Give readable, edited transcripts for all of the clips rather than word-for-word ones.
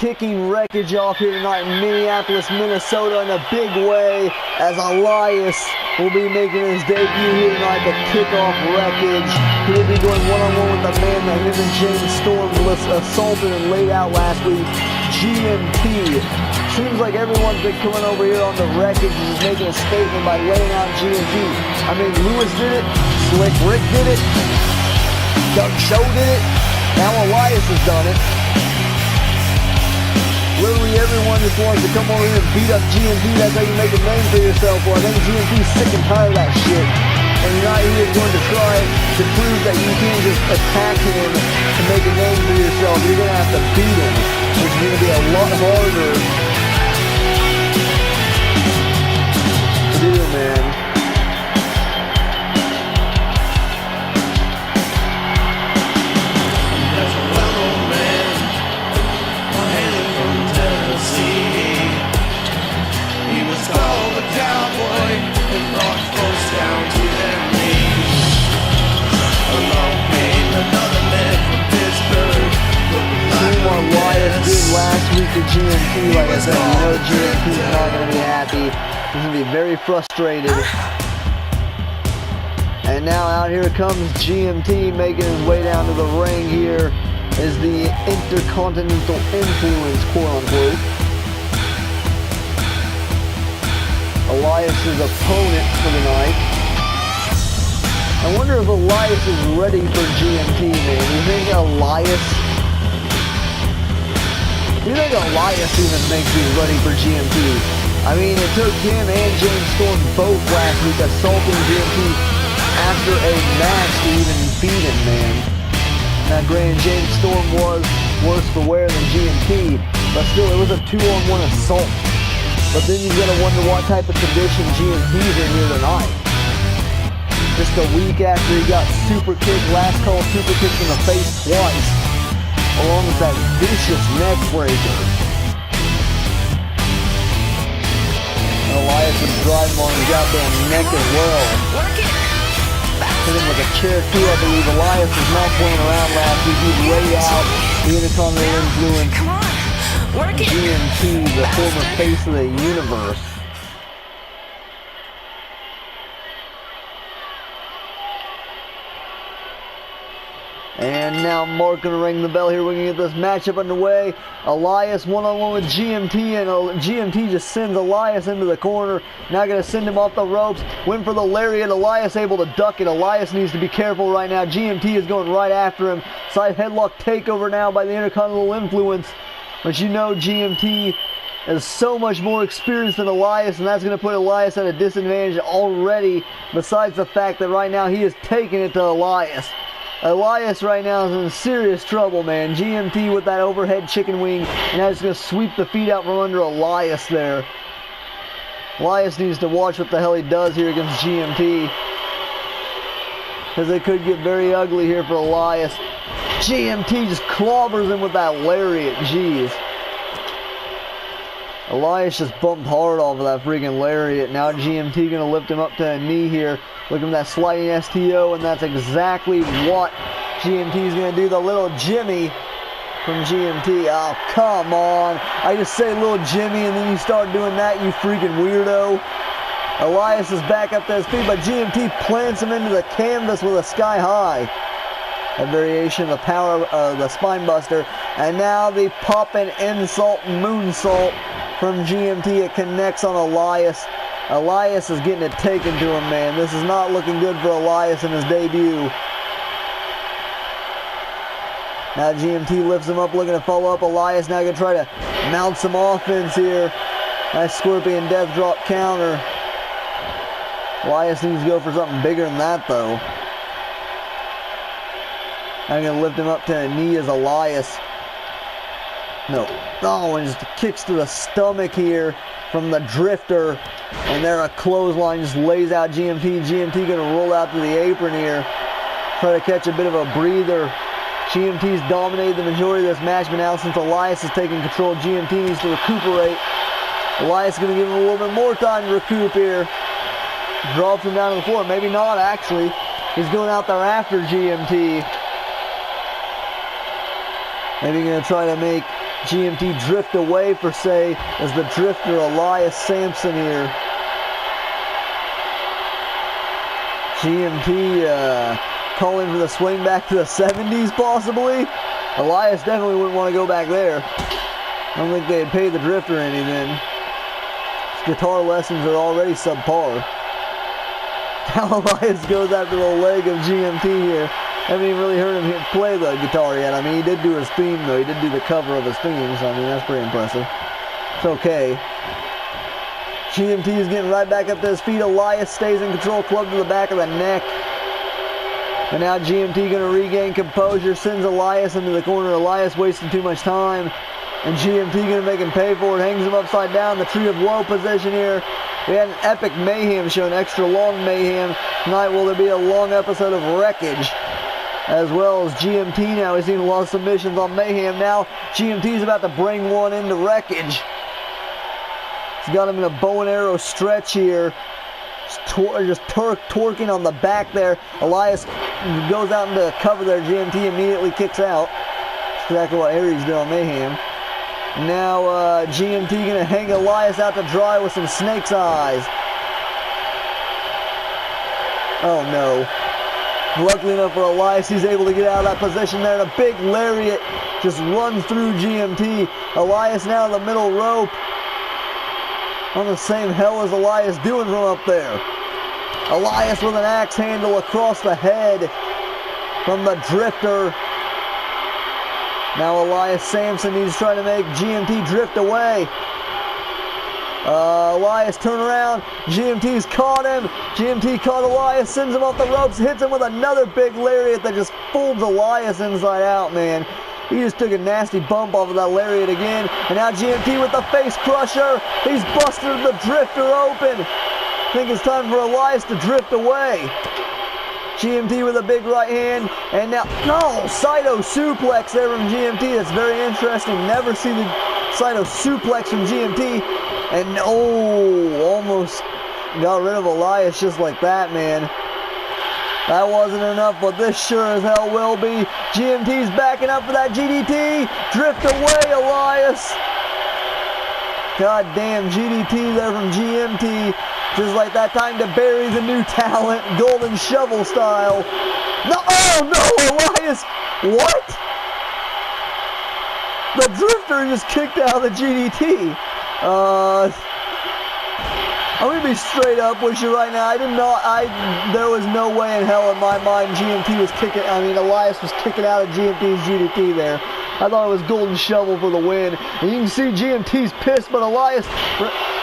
kicking Wreckage off here tonight in Minneapolis, Minnesota in a big way, as Elias will be making his debut here tonight to kick off Wreckage. He'll be going one-on-one with the man that him and James Storm assaulted and laid out last week, GMT. Seems like everyone's been coming over here on the Wreckage and just making a statement by laying out GMT. I mean, Lewis did it, Slick Rick did it, Doug Show did it, now Elias has done it. Literally everyone just wants to come over here and beat up GMT. That's how you make a name for yourself. Well, I think GMT's sick and tired of that shit. And you're not even going to try to prove that you can't just attack him to make a name for yourself. You're going to have to beat him, which is going to be a lot harder to do, man. Last week to GMT, like I said, you know GMT's not going to be happy. He's going to be very frustrated. And now out here comes GMT making his way down to the ring. Here is the Intercontinental Influence, quote-unquote. Elias' opponent for the night. I wonder if Elias is ready for GMT, man. You think Elias even thinks he's ready for GMT? I mean, it took him and James Storm both last week assaulting GMT after a match to even beat him, man. Now, granted, James Storm was worse for wear than GMT, but still, it was a 2-on-1 assault. But then you gotta wonder what type of condition GMT's in here tonight. Just a week after he got super kicked, last call super kicked in the face twice, along with that vicious neck breaker. Elias would drive him on his goddamn neck as well. Hit him with a chair too, I believe. Elias was not playing around last week. He laid out the Intercontinental Influence. GMT, the former face of the universe. And now Mark gonna ring the bell here. We're gonna get this matchup underway. Elias one-on-one with GMT, and GMT just sends Elias into the corner. Now gonna send him off the ropes. Went for the lariat. Elias able to duck it. Elias needs to be careful right now. GMT is going right after him. Side headlock takeover now by the Intercontinental Influence. But you know GMT is so much more experienced than Elias, and that's going to put Elias at a disadvantage already, besides the fact that right now he is taking it to Elias. Elias right now is in serious trouble, man. GMT with that overhead chicken wing, and now he's going to sweep the feet out from under Elias there. Elias needs to watch what the hell he does here against GMT, because it could get very ugly here for Elias. GMT just clobbers him with that lariat, jeez. Elias just bumped hard off of that freaking lariat. Now GMT gonna lift him up to a knee here. Look at that sliding STO, and that's exactly what GMT's gonna do. The little Jimmy from GMT. Oh, come on. I just say little Jimmy, and then you start doing that, you freaking weirdo. Elias is back up to his feet, but GMT plants him into the canvas with a sky high. A variation of the power of the spine buster. And now the poppin' insult moonsault from GMT. It connects on Elias. Elias is getting it taken to him, man. This is not looking good for Elias in his debut. Now GMT lifts him up, looking to follow up. Elias now going to try to mount some offense here. Nice Scorpion Death Drop counter. Elias needs to go for something bigger than that, though. I'm going to lift him up to a knee as Elias. No. Oh, and just kicks to the stomach here from the Drifter. And there a clothesline just lays out GMT. GMT going to roll out to the apron here. Try to catch a bit of a breather. GMT's dominated the majority of this match, but now since Elias is taking control, GMT needs to recuperate. Elias is going to give him a little bit more time to recoup here. Drops him down to the floor. Maybe not, actually. He's going out there after GMT. Maybe going to try to make GMT drift away per se as the drifter Elias Sampson here. GMT calling for the swing back to the 70s possibly. Elias definitely wouldn't want to go back there. I don't think they'd pay the drifter anything. His guitar lessons are already subpar. Now Elias goes after the leg of GMT here. Haven't even really heard him play the guitar yet. I mean, he did do his theme though. He did do the cover of his theme, so I mean, that's pretty impressive. It's okay. GMT is getting right back up to his feet. Elias stays in control, club to the back of the neck. And now GMT going to regain composure, sends Elias into the corner. Elias wasting too much time. And GMT going to make him pay for it, hangs him upside down. The Tree of Woe position here. We had an epic mayhem show, an extra long mayhem. Tonight will there be a long episode of Wreckage. As well as GMT now. He's seen a lot of submissions on mayhem now. GMT is about to bring one into Wreckage. He's got him in a bow and arrow stretch here. Just twerking on the back there. Elias goes out into cover there. GMT immediately kicks out. That's exactly what Aries did on mayhem. Now GMT going to hang Elias out to dry with some snake's eyes. Oh no. Luckily enough for Elias, he's able to get out of that position there. And a big lariat just runs through GMT. Elias now in the middle rope. On the same hell as Elias doing from up there. Elias with an axe handle across the head from the drifter. Now Elias Sampson, he's trying to make GMT drift away. Elias turn around. GMT's caught him. GMT caught Elias, sends him off the ropes, hits him with another big lariat that just folds Elias inside out, man. He just took a nasty bump off of that lariat again. And now GMT with the face crusher. He's busted the drifter open. I think it's time for Elias to drift away. GMT with a big right hand. And now, no, Saito suplex there from GMT. That's very interesting. Never seen the Saito suplex from GMT. And oh, almost got rid of Elias just like that, man. That wasn't enough, but this sure as hell will be. GMT's backing up for that GDT. Drift away, Elias. God damn, GDT there from GMT. Just like that time to bury the new talent, Golden Shovel style. No, oh no, Elias. What? The drifter just kicked out of the GDT. I'm gonna be straight up with you right now. There was no way in hell in my mind GMT was kicking, Elias was kicking out of GMT's GDT there. I thought it was Golden Shovel for the win. And you can see GMT's pissed, but Elias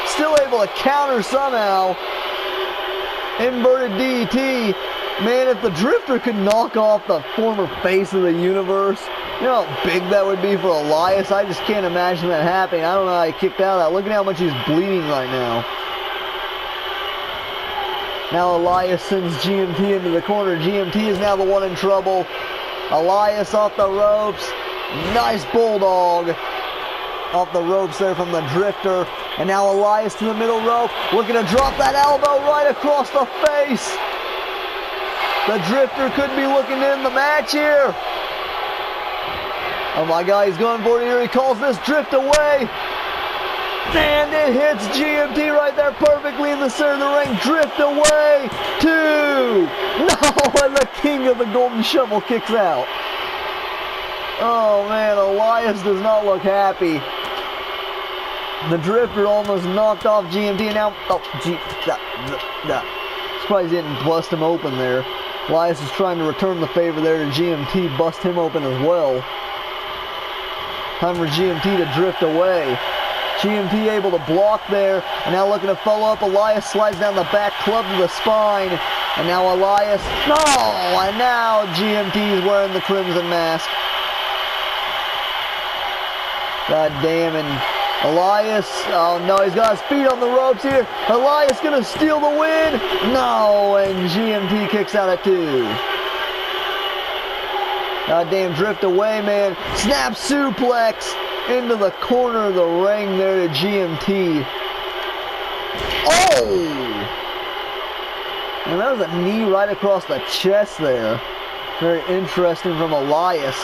still able to counter somehow. Inverted DDT. Man, if the drifter could knock off the former face of the universe, you know how big that would be for Elias? I just can't imagine that happening. I don't know how he kicked out of that. Look at how much he's bleeding right now. Now Elias sends GMT into the corner. GMT is now the one in trouble. Elias off the ropes. Nice bulldog. Off the ropes there from the drifter. And now Elias to the middle rope. Looking to drop that elbow right across the face. The drifter could be looking to end the match here. Oh my God, he's going for it here. He calls this drift away. And it hits GMT right there perfectly in the center of the ring. Drift away. 2. No, and the king of the Golden Shovel kicks out. Oh man, Elias does not look happy. The drifter almost knocked off GMT. And now, surprised he didn't bust him open there. Elias is trying to return the favor there to GMT. Bust him open as well. Time for GMT to drift away. GMT able to block there, and now looking to follow up. Elias slides down the back, club to the spine, and now Elias, no, and now GMT is wearing the crimson mask. God damn, and Elias, oh no, he's got his feet on the ropes here. Elias gonna steal the win, no, and GMT kicks out at 2. God damn, drift away, man. Snap suplex into the corner of the ring there to GMT. Oh! And that was a knee right across the chest there. Very interesting from Elias.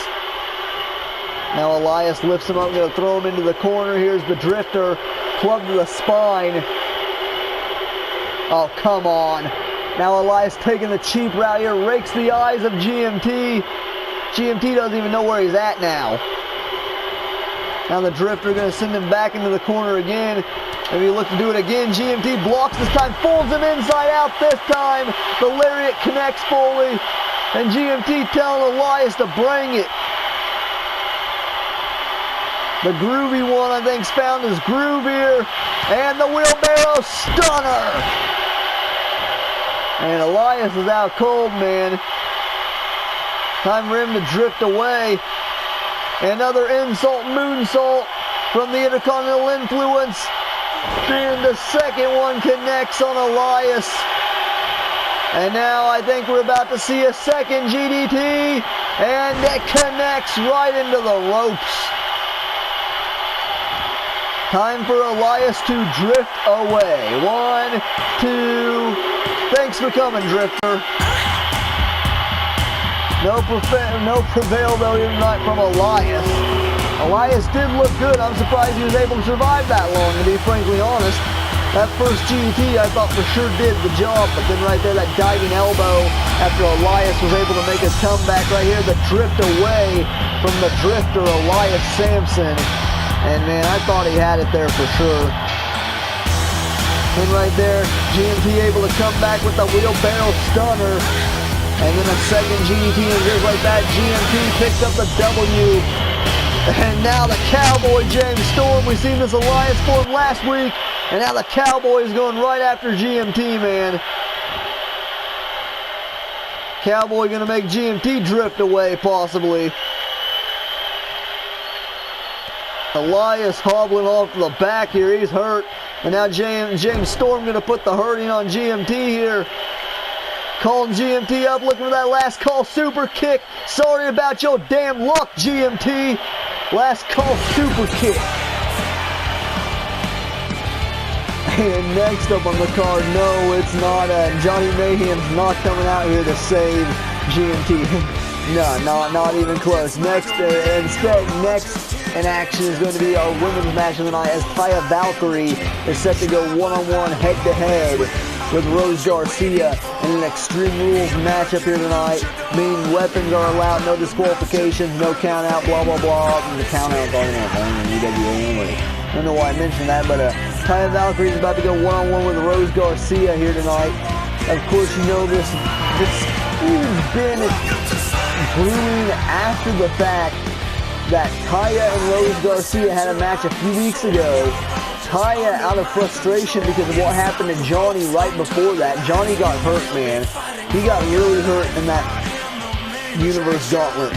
Now Elias lifts him up, going to throw him into the corner. Here's the drifter, club to the spine. Oh, come on. Now Elias taking the cheap route here, rakes the eyes of GMT. GMT doesn't even know where he's at now. Now the drifter going to send him back into the corner again. Maybe he look to do it again. GMT blocks this time, folds him inside out this time. The lariat connects fully. And GMT telling Elias to bring it. The groovy one, I think, is found his groove here. And the wheelbarrow stunner. And Elias is out cold, man. Time for him to drift away. Another insult moonsault from the Intercontinental Influence. And the second one connects on Elias. And now I think we're about to see a second GDT. And it connects right into the ropes. Time for Elias to drift away. 1, 2. Thanks for coming, Drifter. No prevail though tonight from Elias. Elias did look good. I'm surprised he was able to survive that long, to be frankly honest. That first GT I thought for sure did the job, but then right there, that diving elbow after Elias was able to make a comeback right here, the drift away from the drifter, Elias Sampson. And man, I thought he had it there for sure. And right there, GMT able to come back with the wheelbarrow stunner. And then a second GT, and just like that, GMT picks up the W. And now the Cowboy James Storm. We've seen this Elias form last week. And now the Cowboy is going right after GMT, man. Cowboy going to make GMT drift away, possibly. Elias hobbling off to the back here. He's hurt. And now James Storm going to put the hurting on GMT here. Calling GMT up, looking for that last call super kick. Sorry about your damn luck, GMT. Last call super kick. And next up on the card, no, it's not. Johnny Mayhem's not coming out here to save GMT. No, not even close. Next in action is going to be our women's match of the night, as Taya Valkyrie is set to go one-on-one, head-to-head with Rose Garcia in an Extreme Rules matchup here tonight. Meaning weapons are allowed, no disqualifications, no count out, blah blah blah. And the count out going on in UWA anyway. I don't know why I mentioned that, but Taya Valkyrie is about to go one-on-one with Rose Garcia here tonight. Of course, you know this has been brewing after the fact that Taya and Rose Garcia had a match a few weeks ago. Taya, out of frustration because of what happened to Johnny right before that. Johnny got hurt, man. He got really hurt in that Universe Gauntlet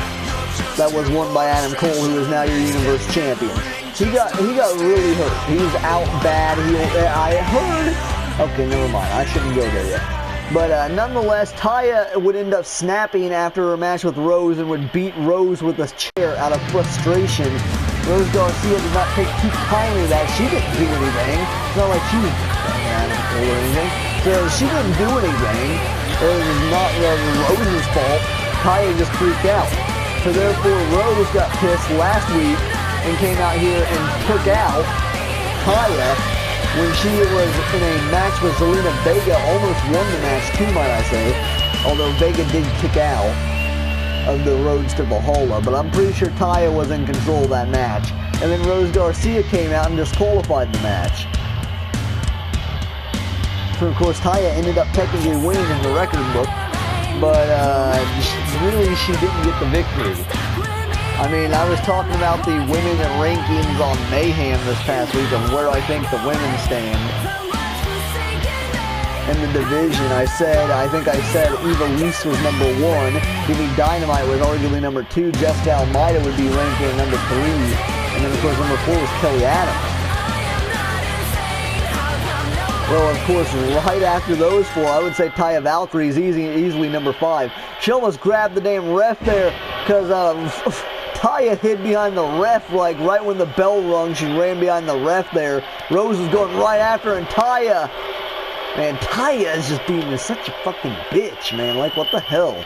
that was won by Adam Cole, who is now your Universe Champion. He got really hurt. He was out bad. I heard. Okay, never mind. I shouldn't go there yet. But nonetheless, Taya would end up snapping after her match with Rose and would beat Rose with a chair out of frustration. Rose Garcia did not take too kindly to that. She didn't do anything. It's not like she was or anything. So she didn't do anything. It was not Rose's fault. Taya just freaked out. So therefore, Rose got pissed last week and came out here and took out Taya when she was in a match with Zelina Vega. Almost won the match too, might I say. Although Vega did kick out of the Roads to Valhalla, but I'm pretty sure Taya was in control of that match. And then Rose Garcia came out and disqualified the match. So of course Taya ended up technically winning in the record book, but really she didn't get the victory. I mean, I was talking about the women rankings on Mayhem this past week and where I think the women stand in the division. I think I said Eva Lise was number 1. Jimmy Dynamite was arguably number 2. Jessica Almeida would be ranking at number 3. And then, of course, number 4 was Kelly Adams. Well, of course, right after those 4, I would say Taya Valkyrie is easily number 5. She almost grabbed the damn ref there because Taya hid behind the ref, like right when the bell rung. She ran behind the ref there. Rose was going right after her, and Taya... Man, Taya is just being such a fucking bitch, man. Like, what the hell?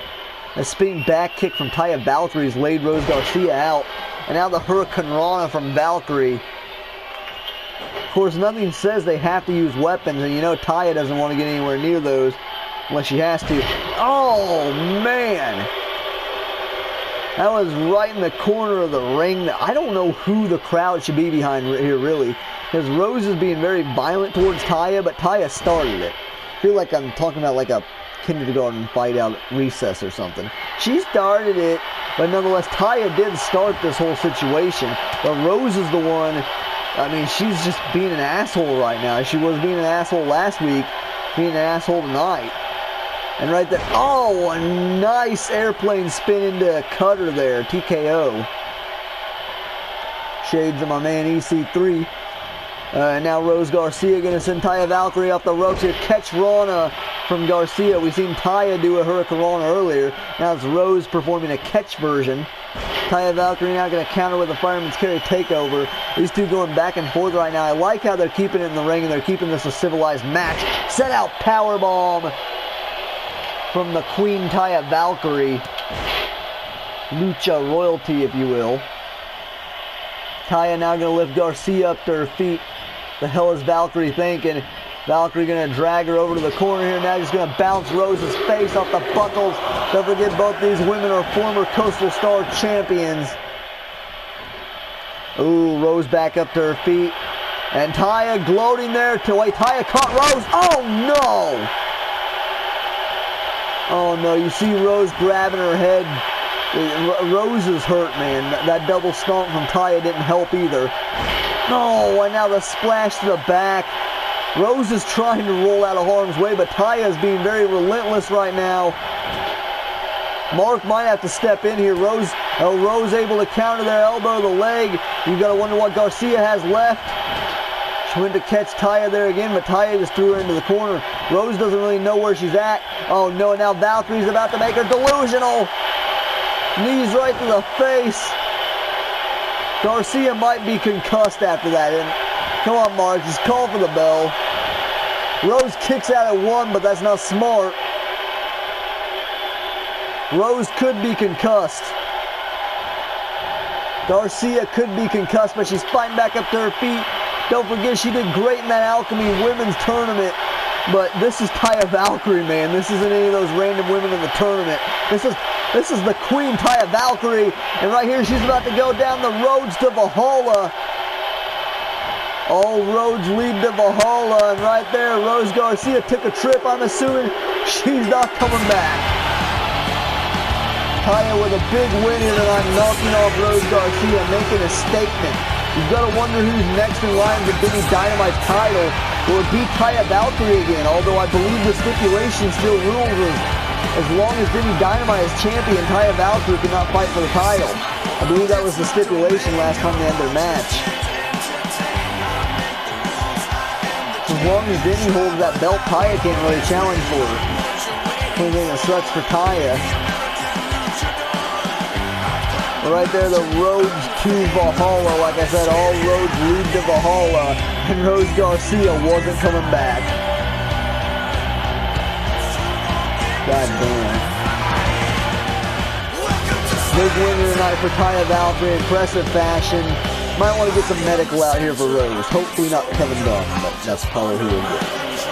A spinning back kick from Taya Valkyrie's laid Rose Garcia out. And now the Hurricane Rana from Valkyrie. Of course, nothing says they have to use weapons, and you know Taya doesn't want to get anywhere near those unless she has to. Oh, man. That was right in the corner of the ring. I don't know who the crowd should be behind here, really. Because Rose is being very violent towards Taya, but Taya started it. I feel like I'm talking about like a kindergarten fight out at recess or something. She started it, but nonetheless, Taya did start this whole situation. But Rose is the one, I mean, she's just being an asshole right now. She was being an asshole last week, being an asshole tonight. And right there, oh, a nice airplane spin into a cutter there, TKO. Shades of my man EC3. Now Rose Garcia going to send Taya Valkyrie off the ropes here. Catch Rana from Garcia. We've seen Taya do a Hurricane Rana earlier. Now it's Rose performing a catch version. Taya Valkyrie now going to counter with a Fireman's Carry takeover. These two going back and forth right now. I like how they're keeping it in the ring and they're keeping this a civilized match. Set out powerbomb from the Queen Taya Valkyrie. Lucha royalty, if you will. Taya now going to lift Garcia up to her feet. The hell is Valkyrie thinking? Valkyrie going to drag her over to the corner here. Now just going to bounce Rose's face off the buckles. Don't forget, both these women are former Coastal Star champions. Ooh, Rose back up to her feet. And Taya gloating there. Taya caught Rose. Oh, no! Oh, no. You see Rose grabbing her head. Rose is hurt, man. That double stomp from Taya didn't help either. Oh, and now the splash to the back. Rose is trying to roll out of harm's way, but Taya is being very relentless right now. Mark might have to step in here. Rose able to counter their elbow to the leg. You got to wonder what Garcia has left. She went to catch Taya there again, but Taya just threw her into the corner. Rose doesn't really know where she's at. Oh, no, now Valkyrie's about to make her delusional. Knees right to the face. Garcia might be concussed after that. And come on, Mark, just call for the bell. Rose kicks out at one, but that's not smart. Rose could be concussed. Garcia could be concussed, but she's fighting back up to her feet. Don't forget, she did great in that Alchemy Women's Tournament. But this is Taya Valkyrie, man. This isn't any of those random women in the tournament. This is the Queen Taya Valkyrie. And right here, she's about to go down the roads to Valhalla. All roads lead to Valhalla. And right there, Rose Garcia took a trip. I'm assuming she's not coming back. Taya with a big win here tonight, knocking off Rose Garcia, making a statement. You've got to wonder who's next in line for Vinny Dynamite's title. Will it be Taya Valkyrie again? Although I believe the stipulation still rules as long as Vinny Dynamite is champion, Taya Valkyrie cannot fight for the title. I believe that was the stipulation last time they had their match. As long as Vinny holds that belt, Taya can't really challenge for it. Only thing that sucks for Taya. Right there, the roads to Valhalla. Like I said, all roads lead to Valhalla. And Rose Garcia wasn't coming back. God damn. Big winner tonight for Taya Valkyrie. Impressive fashion. Might want to get some medical out here for Rose. Hopefully not Kevin Dunn, but that's probably who it is.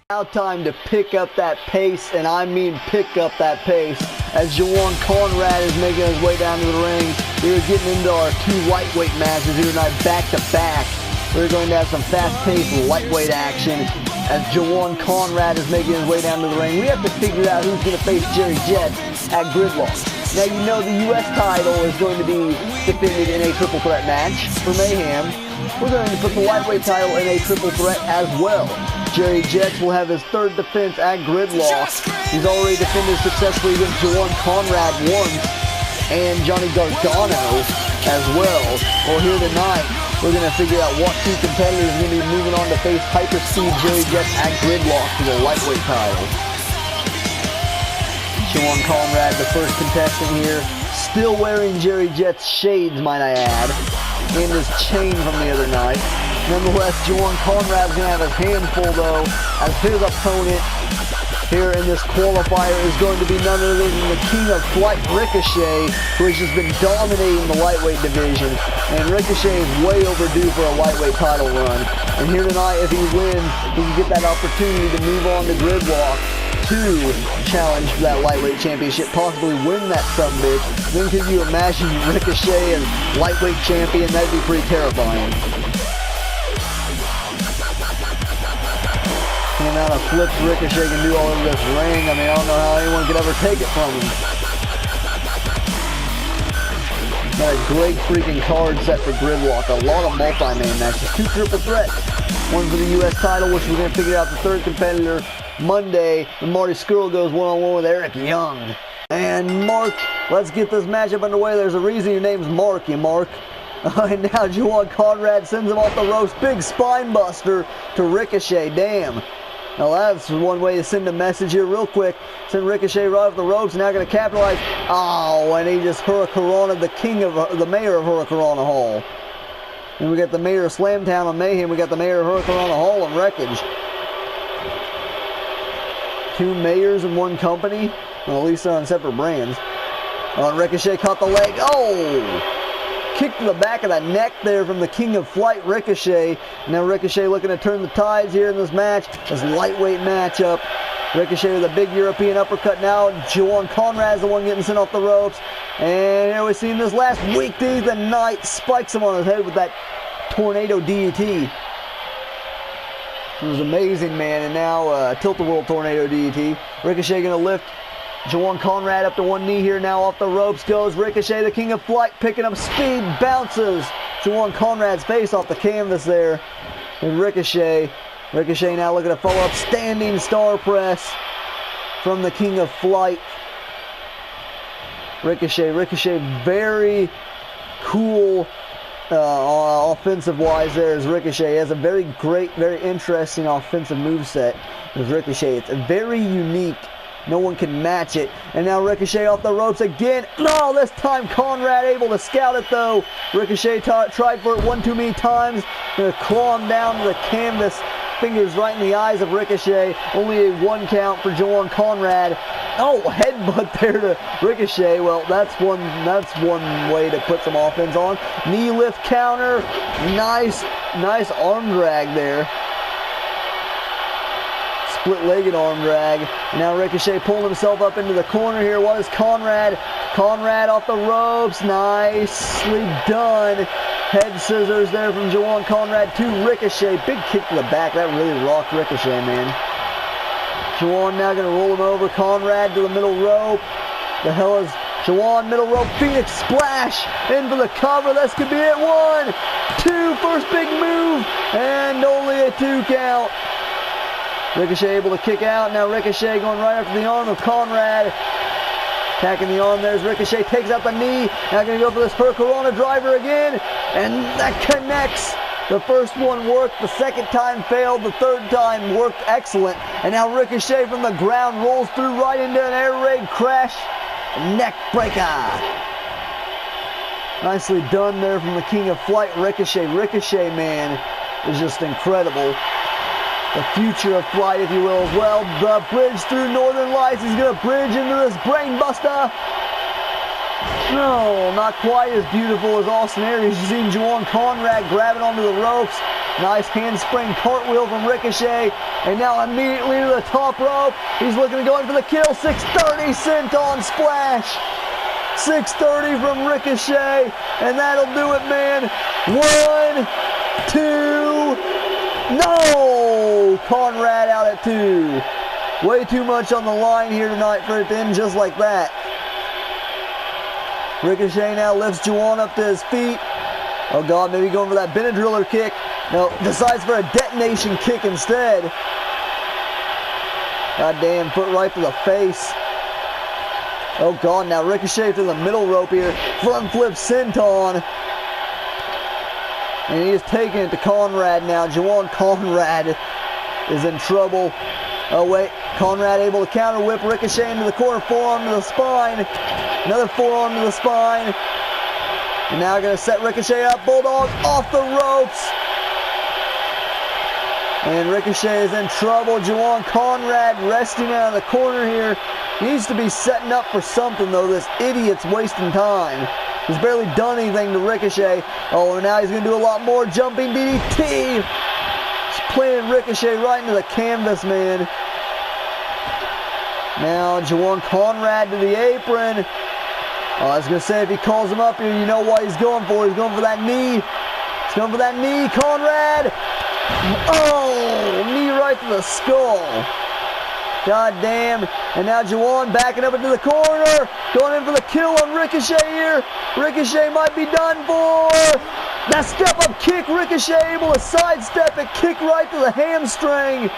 Now time to pick up that pace, and I mean pick up that pace, as Juwan Conrad is making his way down to the ring. We're getting into our two lightweight matches here tonight, back to back. We're going to have some fast-paced lightweight action as Juwan Conrad is making his way down to the ring. We have to figure out who's going to face Jerry Jets at Gridlock. Now you know the U.S. title is going to be defended in a triple threat match for Mayhem. We're going to put the lightweight title in a triple threat as well. Jerry Jets will have his third defense at Gridlock. He's already defended successfully against Juwan Conrad once, and Johnny Gargano as well. Well, here tonight, we're going to figure out what two competitors are going to be moving on to face Hyperspeed Jerry Jets at Gridlock for the lightweight title. Juwan Conrad, the first contestant here, still wearing Jerry Jet's shades, might I add, and his chain from the other night. Nonetheless, Juwan Conrad's going to have his hand full, though, as his opponent here in this qualifier is going to be none other than the King of Flight, Ricochet, who has just been dominating the lightweight division. And Ricochet is way overdue for a lightweight title run. And here tonight, if he wins, he can get that opportunity to move on to Gridlock to challenge for that lightweight championship, possibly win that subbitch. Then could you imagine Ricochet as lightweight champion? That'd be pretty terrifying. The amount of flips Ricochet can do all over this ring, I mean, I don't know how anyone could ever take it from him. Got a great freaking card set for Gridlock. A lot of multi-man matches. 2 triple threats. One for the U.S. title, which we're going to figure out the third competitor Monday when Marty Skrull goes one-on-one with Eric Young. And Mark, let's get this matchup underway. There's a reason your name's Mark, you Mark. And now Juwan Conrad sends him off the ropes. Big spine buster to Ricochet. Damn. Now that's one way to send a message here real quick. Send Ricochet right off the ropes. Now going to capitalize. Oh, and he just Hurricanrana, the mayor of Hurricanrana Hall. And we got the mayor of Slamtown on Mayhem. We got the mayor of Hurricanrana Hall on Wreckage. 2 mayors in one company. Well, at least they're on separate brands. Ricochet caught the leg. Oh! Kick to the back of the neck there from the King of Flight, Ricochet. Now Ricochet looking to turn the tides here in this match. This lightweight matchup. Ricochet with a big European uppercut now. Juwan Conrad's the one getting sent off the ropes. And here we see this last weekday of the night. Spikes him on his head with that tornado DDT. It was amazing, man. And now tilt-a-whirl tornado DDT. Ricochet going to lift Juwan Conrad up to one knee here now. Off the ropes goes Ricochet, the King of Flight, picking up speed, bounces Juwan Conrad's face off the canvas there. And Ricochet now looking to follow up, standing star press from the King of Flight. Ricochet very cool offensive wise there is Ricochet. He has a very great, very interesting offensive moveset with Ricochet. It's very unique. No one can match it. And now Ricochet off the ropes again. No, this time Conrad able to scout it though. Ricochet tried for it one too many times. Gonna claw him down to the canvas. Fingers right in the eyes of Ricochet. Only a 1 count for Juwan Conrad. Oh, headbutt there to Ricochet. Well, that's one way to put some offense on. Knee lift counter. Nice arm drag there. Split-legged arm drag. Now Ricochet pulling himself up into the corner here. What is Conrad? Conrad off the ropes. Nicely done. Head scissors there from Juwan Conrad to Ricochet. Big kick to the back. That really rocked Ricochet, man. Juwan now going to roll him over. Conrad to the middle rope. The hell is Juwan? Middle rope. Phoenix splash. In for the cover. This could be it. 1, 2. First big move. And only a 2 count. Ricochet able to kick out. Now Ricochet going right after the arm of Conrad. Attacking the arm. There's Ricochet. Takes out the knee. Now going to go for this Hurricanrana driver again. And that connects. The first one worked. The second time failed. The third time worked excellent. And now Ricochet from the ground rolls through right into an air raid crash. Neck breaker. Nicely done there from the King of Flight, Ricochet. Ricochet, man, is just incredible. The future of Flight, if you will, as well. The bridge through Northern Lights. He's going to bridge into this brainbuster. No, not quite as beautiful as Austin Aries. You've seen Juwan Conrad grabbing onto the ropes. Nice handspring cartwheel from Ricochet. And now immediately to the top rope. He's looking to go in for the kill. 630 senton splash. 630 from Ricochet. And that'll do it, man. 1, 2... No! Conrad out at 2. Way too much on the line here tonight for it to end just like that. Ricochet now lifts Juwan up to his feet. Oh God, maybe going for that Benadryller kick. No, decides for a detonation kick instead. Goddamn, foot right to the face. Oh God, now Ricochet to the middle rope here. Front flip senton. And he is taking it to Conrad now. Juwan Conrad is in trouble. Oh wait, Conrad able to counter whip Ricochet into the corner, forearm to the spine. Another forearm to the spine. And now going to set Ricochet up, Bulldog off the ropes. And Ricochet is in trouble. Juwan Conrad resting out of the corner here. Needs to be setting up for something though. This idiot's wasting time. He's barely done anything to Ricochet. Oh, and now he's going to do a lot more. Jumping DDT. He's planting Ricochet right into the canvas, man. Now Juwan Conrad to the apron. I was going to say, if he calls him up here, you know what he's going for. He's going for that knee. He's going for that knee. Conrad. Oh, knee right to the skull. God damn. And now Juwan backing up into the corner. Going in for the kill on Ricochet here. Ricochet might be done for. That step-up kick. Ricochet able to sidestep it. Kick right to the hamstring.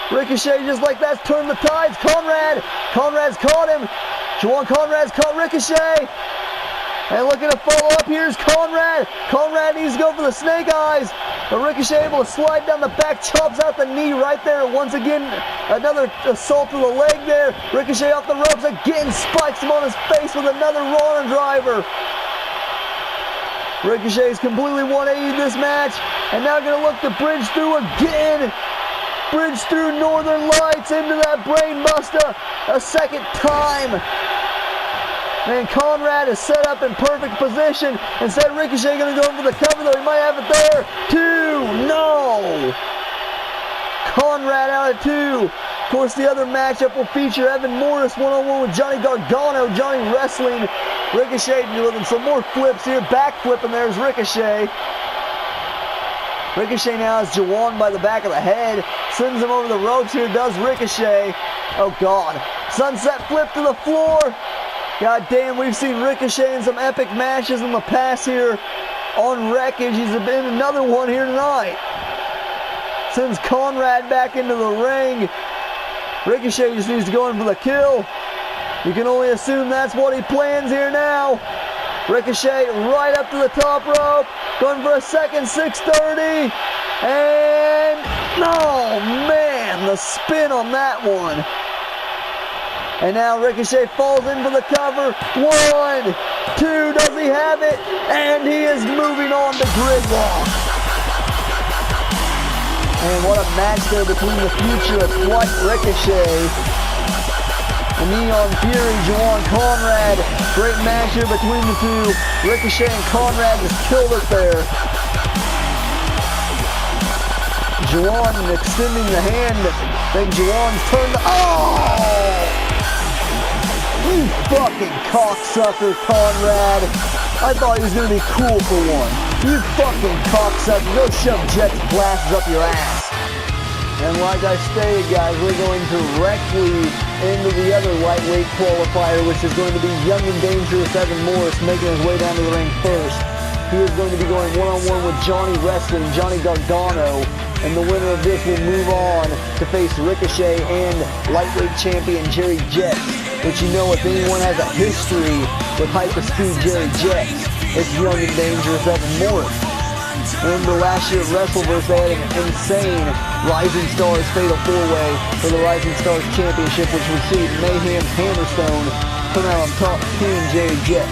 Ricochet just like that's turned the tides. Conrad's caught him. Juwan Conrad's caught Ricochet. And looking to follow up, here's Conrad. Conrad needs to go for the snake eyes. But Ricochet able to slide down the back, chops out the knee right there. Once again, another assault to the leg there. Ricochet off the ropes again, spikes him on his face with another Rana driver. Ricochet's completely 180 this match. And now going to look to bridge through again. Bridge through Northern Lights into that brain buster a second time. And Conrad is set up in perfect position. Instead, Ricochet going to go for the cover, though. He might have it there. 2. No. Conrad out of 2. Of course, the other matchup will feature Evan Morris one-on-one with Johnny Gargano. Johnny wrestling. Ricochet doing some more flips here. Back flipping. There's Ricochet. Ricochet now has Juwan by the back of the head. Sends him over the ropes here. Does Ricochet. Oh, God. Sunset flip to the floor. God damn, we've seen Ricochet in some epic matches in the past here on Wreckage. He's been another one here tonight. Sends Conrad back into the ring. Ricochet just needs to go in for the kill. You can only assume that's what he plans here now. Ricochet right up to the top rope. Going for a second 630. And, oh man, the spin on that one. And now Ricochet falls in for the cover. 1, 2, does he have it? And he is moving on to Gridlock. And what a match there between the future of White Ricochet and Neon Fury, Juwan Conrad. Great match here between the two. Ricochet and Conrad just killed it there. Juwan extending the hand. Then Juwan's turned. Oh! You fucking cocksucker, Conrad. I thought he was going to be cool for one. You fucking cocksucker. Go shove Jet's blasters up your ass. And like I stated, guys, we're going directly into the other lightweight qualifier, which is going to be Young and Dangerous Evan Morris making his way down to the ring first. He is going to be going one-on-one with Johnny Wrestling, Johnny Gargano. And the winner of this will move on to face Ricochet and lightweight champion Jerry Jett. Which, you know, if anyone has a history with hyperspeed Jerry Jett, it's Young and Dangerous Evan Morris. Remember last year at WrestleVerse, they had an insane Rising Stars Fatal 4-Way for the Rising Stars Championship, which received Mayhem's Hammerstone put out on top Team Jerry Jett.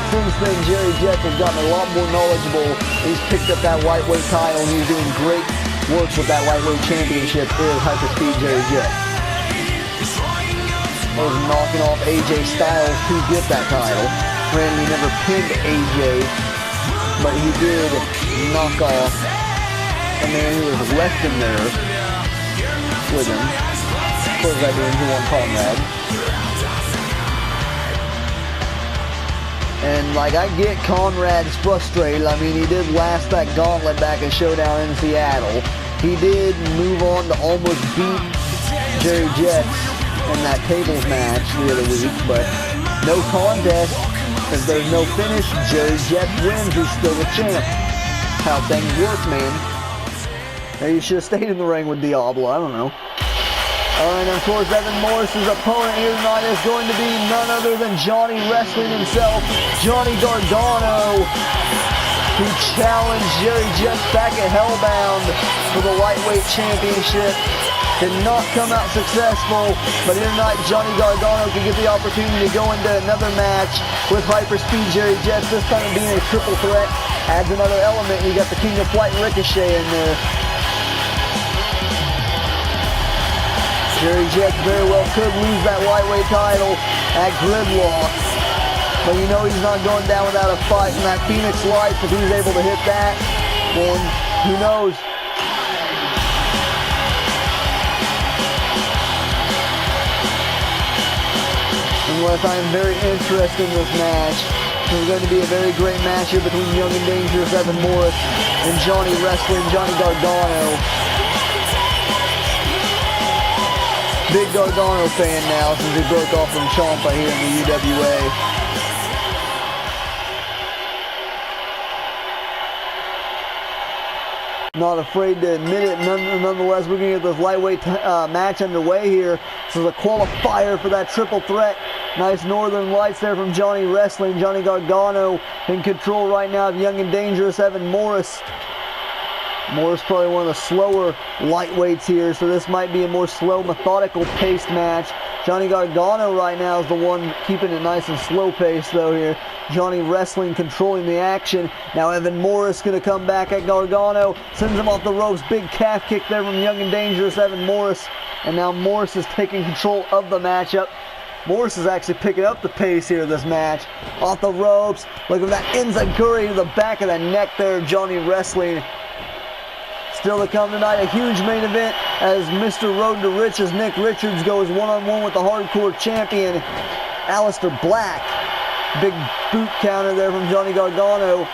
Since then, Jerry Jett has gotten a lot more knowledgeable. He's picked up that lightweight title, and he's doing great work with that lightweight championship. Is hyperspeed Jerry Jett. Was knocking off AJ Styles to get that title. Granted, he never pinned AJ, but he did knock off a man who was left in there with him. Of course, that being Juwan Conrad. And, like, I get Conrad's frustrated. I mean, he did last that gauntlet back in Showdown in Seattle. He did move on to almost beat Jerry Jett in that tables match the other week, but no contest. If there's no finish, Jerry Jett wins. He's still the champ. How things work, man. Maybe you should have stayed in the ring with Diablo. I don't know. And of course, Evan Morris's opponent here tonight is going to be none other than Johnny Wrestling himself, Johnny Gargano, who challenged Jerry Jett back at Hellbound for the lightweight championship. did not come out successful, but here tonight Johnny Gargano can get the opportunity to go into another match with Hyperspeed Jerry Jets, this time being a triple threat. Adds another element. You got the King of Flight Ricochet in there. Jerry Jets very well could lose that lightweight title at Gridlock. But you know he's not going down without a fight. And that Phoenix Lights, if he's able to hit that, then who knows? Unless I am very interested in this match. It's going to be a very great match here between Young and Dangerous Evan Morris and Johnny Wrestling, Johnny Gargano. Big Gargano fan now since he broke off from Ciampa here in the UWA. Not afraid to admit it. Nonetheless, we're going to get this lightweight match underway here. This is a qualifier for that triple threat. Nice Northern Lights there from Johnny Wrestling. Johnny Gargano in control right now of Young and Dangerous Evan Morris. Morris probably one of the slower lightweights here, so this might be a more slow, methodical paced match. Johnny Gargano right now is the one keeping it nice and slow paced though here. Johnny Wrestling controlling the action. Now Evan Morris going to come back at Gargano. Sends him off the ropes. Big calf kick there from Young and Dangerous Evan Morris. And now Morris is taking control of the matchup. Morris is actually picking up the pace here of this match. Off the ropes. Look at that enziguri to the back of the neck there of Johnny Wrestling. Still to come tonight, a huge main event as Mr. Road to Riches Nick Richards goes one-on-one with the hardcore champion, Aleister Black. Big boot counter there from Johnny Gargano.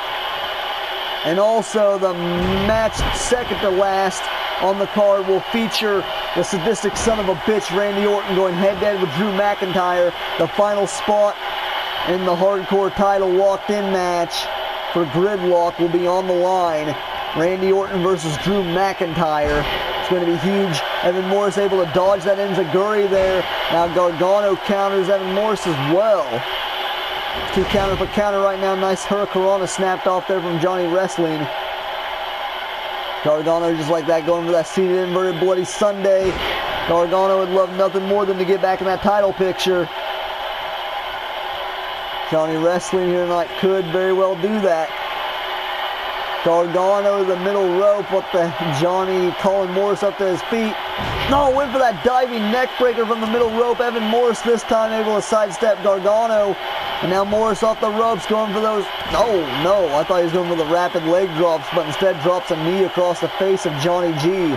And also the match second to last on the card will feature the sadistic son of a bitch Randy Orton going head-to-head with Drew McIntyre. The final spot in the hardcore title locked-in match for Gridlock will be on the line. Randy Orton versus Drew McIntyre. It's going to be huge. Evan Morris able to dodge that enziguri there. Now Gargano counters Evan Morris as well. Two counter for counter right now. Nice hurricanrana snapped off there from Johnny Wrestling. Gargano just like that going for that seated inverted Bloody Sunday. Gargano would love nothing more than to get back in that title picture. Johnny Wrestling here tonight could very well do that. Gargano to the middle rope. What the Johnny calling Morris up to his feet. No, went for that diving neck breaker from the middle rope. Evan Morris this time able to sidestep Gargano. And now Morris off the ropes going for those. No, I thought he was going for the rapid leg drops, but instead drops a knee across the face of Johnny G.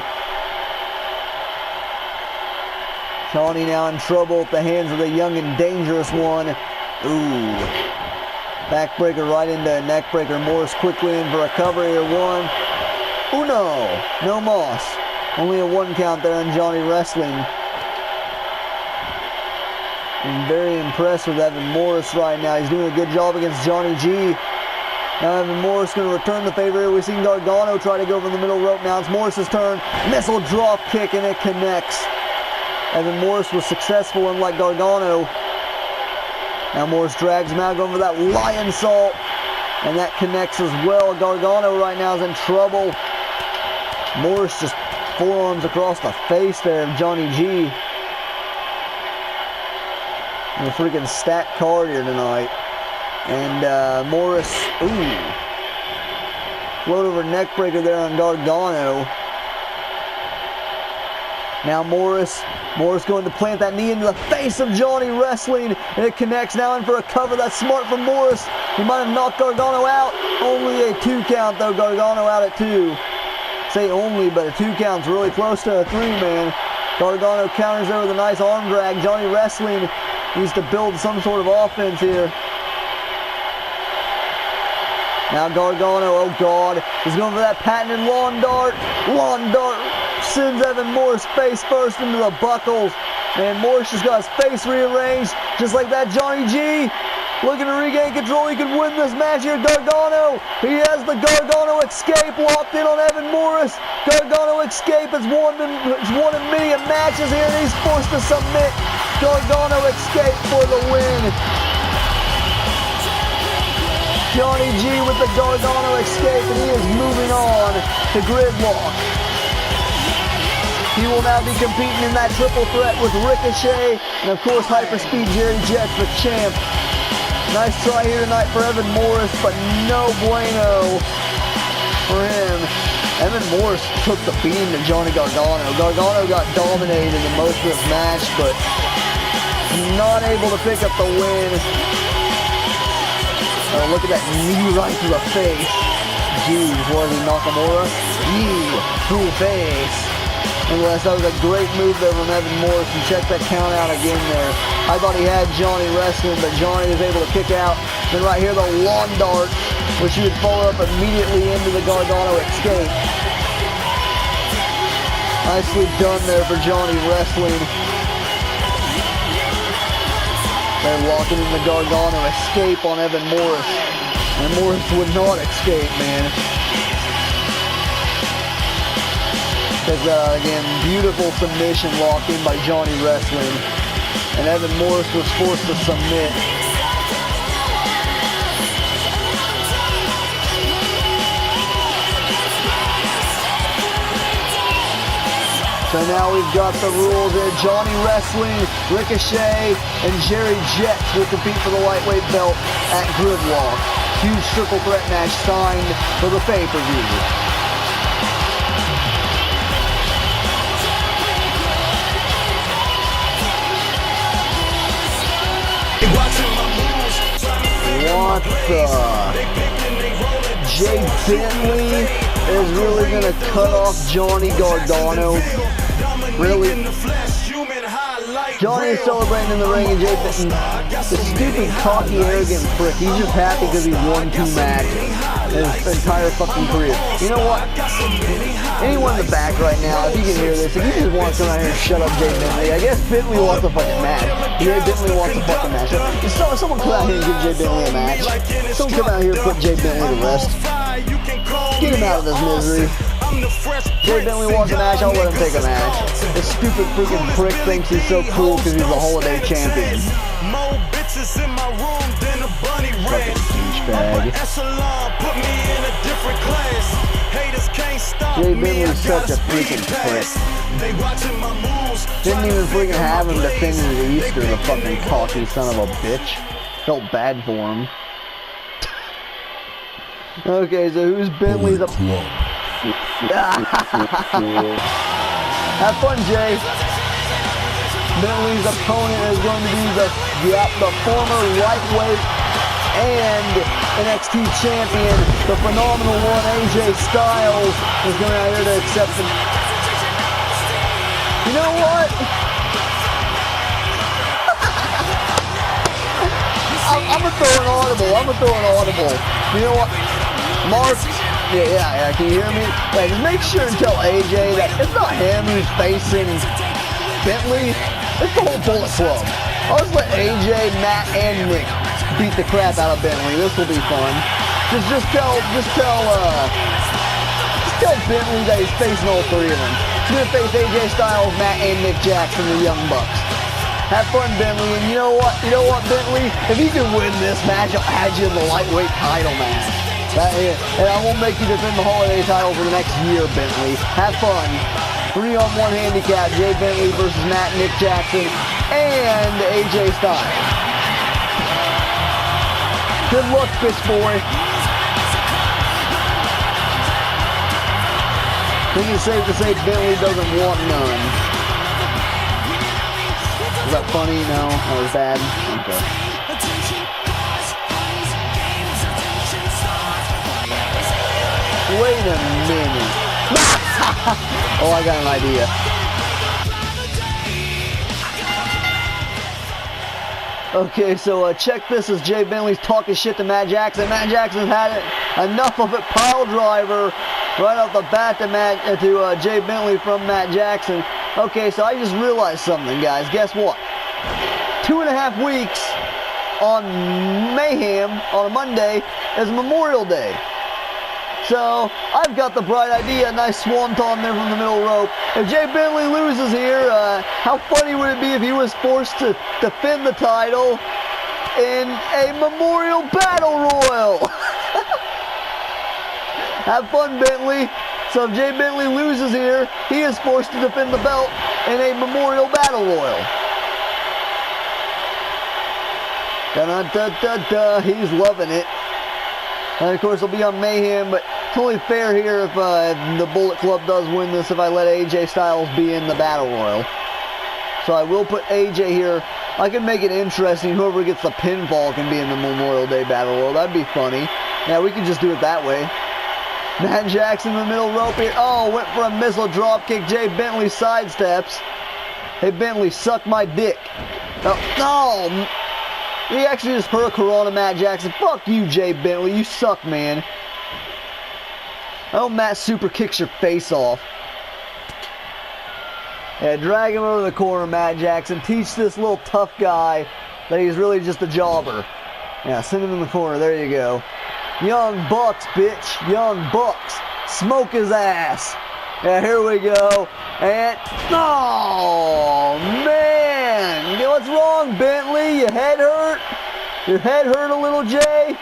Johnny now in trouble at the hands of the Young and Dangerous one. Ooh. Backbreaker right into a neckbreaker. Morris quickly in for a cover here. One. Uno. No moss. Only a one count there on Johnny Wrestling. I'm very impressed with Evan Morris right now. He's doing a good job against Johnny G. Now Evan Morris going to return the favor here. We've seen Gargano try to go for the middle rope. Now it's Morris's turn. Missile drop kick and it connects. Evan Morris was successful unlike Gargano. Now Morris drags him out going for that lion salt. And that connects as well. Gargano right now is in trouble. Morris just forearms across the face there of Johnny G. And a freaking stacked card here tonight. And Morris, float over neck breaker there on Gargano. Now Morris going to plant that knee into the face of Johnny Wrestling. And it connects now in for a cover. That's smart from Morris. He might have knocked Gargano out. Only a 2 count though. Gargano out at 2. Say only, but a 2 count's really close to a 3, man. Gargano counters there with a nice arm drag. Johnny Wrestling needs to build some sort of offense here. Now Gargano, oh God, he's going for that patented lawn dart. Lawn dart sends Evan Morris face first into the buckles. And Morris just got his face rearranged. Just like that, Johnny G looking to regain control. He could win this match here. Gargano, he has the Gargano escape locked in on Evan Morris. Gargano escape has won in many matches here, and he's forced to submit. Gargano escape for the win. Johnny G with the Gargano escape, and he is moving on to Gridlock. He will now be competing in that triple threat with Ricochet and, of course, Hyperspeed Jerry Jets, the champ. Nice try here tonight for Evan Morris, but no bueno for him. Evan Morris took the beating to Johnny Gargano. Gargano got dominated in most of this match, but not able to pick up the win. Oh, look at that knee right to the face. Jeez, was he Nakamura? Knee to the face. Nonetheless, that was a great move there from Evan Morris. And check that count out again there. I thought he had Johnny wrestling, but Johnny was able to kick out. Then right here, the lawn dart, which he would follow up immediately into the Gargano escape. Nicely done there for Johnny wrestling. They're locking in the Gargano escape on Evan Morris. And Morris would not escape, man. Check that out again. Beautiful submission lock in by Johnny wrestling. And Evan Morris was forced to submit. So now we've got the rules there. Johnny wrestling, Ricochet, and Jerry Jets will compete for the lightweight belt at Gridlock. Huge triple threat match signed for the pay-per-view. What the? Jay Bentley is really going to cut off Johnny Gargano. Really? Johnny is celebrating in the ring, and Jay Bentley, the stupid, cocky, arrogant prick, he's just happy because he won 2 matches in his entire fucking career. You know what? Anyone in the back right now, if you can hear this, if you just want to come out here and shut up Jay Bentley, I guess Bentley wants a fucking match. Jay Bentley wants a fucking match. Someone come out here and give Jay Bentley a match. Someone come out here and put Jay Bentley to rest. Get him out of this misery. Jay Bentley wants a match, I'll let him take a match. This stupid freaking prick thinks he's so cool because he's the holiday champion. Fucking douchebag. Jay Bentley's such a freaking prick. Didn't even freaking have him defending the Easter, the fucking cocky son of a bitch. Felt bad for him. Okay, so who's Bentley's opponent? Have fun, Jay. Bentley's opponent is going to be the former lightweight and NXT champion, the phenomenal one, AJ Styles, is going out here to accept him. You know what? I'm going to throw an audible. You know what? Mark, yeah, can you hear me? Yeah, just make sure and tell AJ that it's not him who's facing Bentley, it's the whole Bullet Club. I'll just let AJ, Matt, and Nick beat the crap out of Bentley. This will be fun. Just tell Bentley that he's facing all 3 of them. He's gonna face AJ Styles, Matt, and Nick Jackson, the Young Bucks. Have fun, Bentley, and you know what, Bentley? If you can win this match, I'll add you in the lightweight title match. And I won't make you defend the holiday title for the next year, Bentley. Have fun. 3-on-1 handicap, Jay Bentley versus Matt Nick Jackson and AJ Styles. Good luck, bitch boy. I think it's safe to say Bentley doesn't want none. Is that funny? No? That was bad? Okay. Wait a minute. Oh, I got an idea. Okay, so check this as Jay Bentley's talking shit to Matt Jackson. Matt Jackson's had it. Enough of it. Pile driver right off the bat to Jay Bentley from Matt Jackson. Okay, so I just realized something, guys. Guess what? 2.5 weeks on Mayhem on a Monday is Memorial Day. So, I've got the bright idea, a nice swanton there from the middle rope. If Jay Bentley loses here, how funny would it be if he was forced to defend the title in a Memorial Battle Royal? Have fun, Bentley. So if Jay Bentley loses here, he is forced to defend the belt in a Memorial Battle Royal. Da-da-da-da-da, he's loving it. And of course it'll be on Mayhem, but it's only fair here if the Bullet Club does win this if I let AJ Styles be in the Battle Royal. So I will put AJ here. I can make it interesting. Whoever gets the pinfall can be in the Memorial Day Battle Royal. That'd be funny. Yeah, we could just do it that way. Matt Jackson in the middle rope here. Oh, went for a missile drop kick. Jay Bentley sidesteps. Hey, Bentley, suck my dick. Oh, he actually just hurricanrana Matt Jackson. Fuck you, Jay Bentley. You suck, man. Oh, Matt super kicks your face off. Yeah, drag him over the corner, Matt Jackson. Teach this little tough guy that he's really just a jobber. Yeah, send him in the corner. There you go. Young Bucks, bitch. Young Bucks. Smoke his ass. Yeah, here we go. And, oh, man. What's wrong, Bentley? Your head hurt? Your head hurt a little, Jay?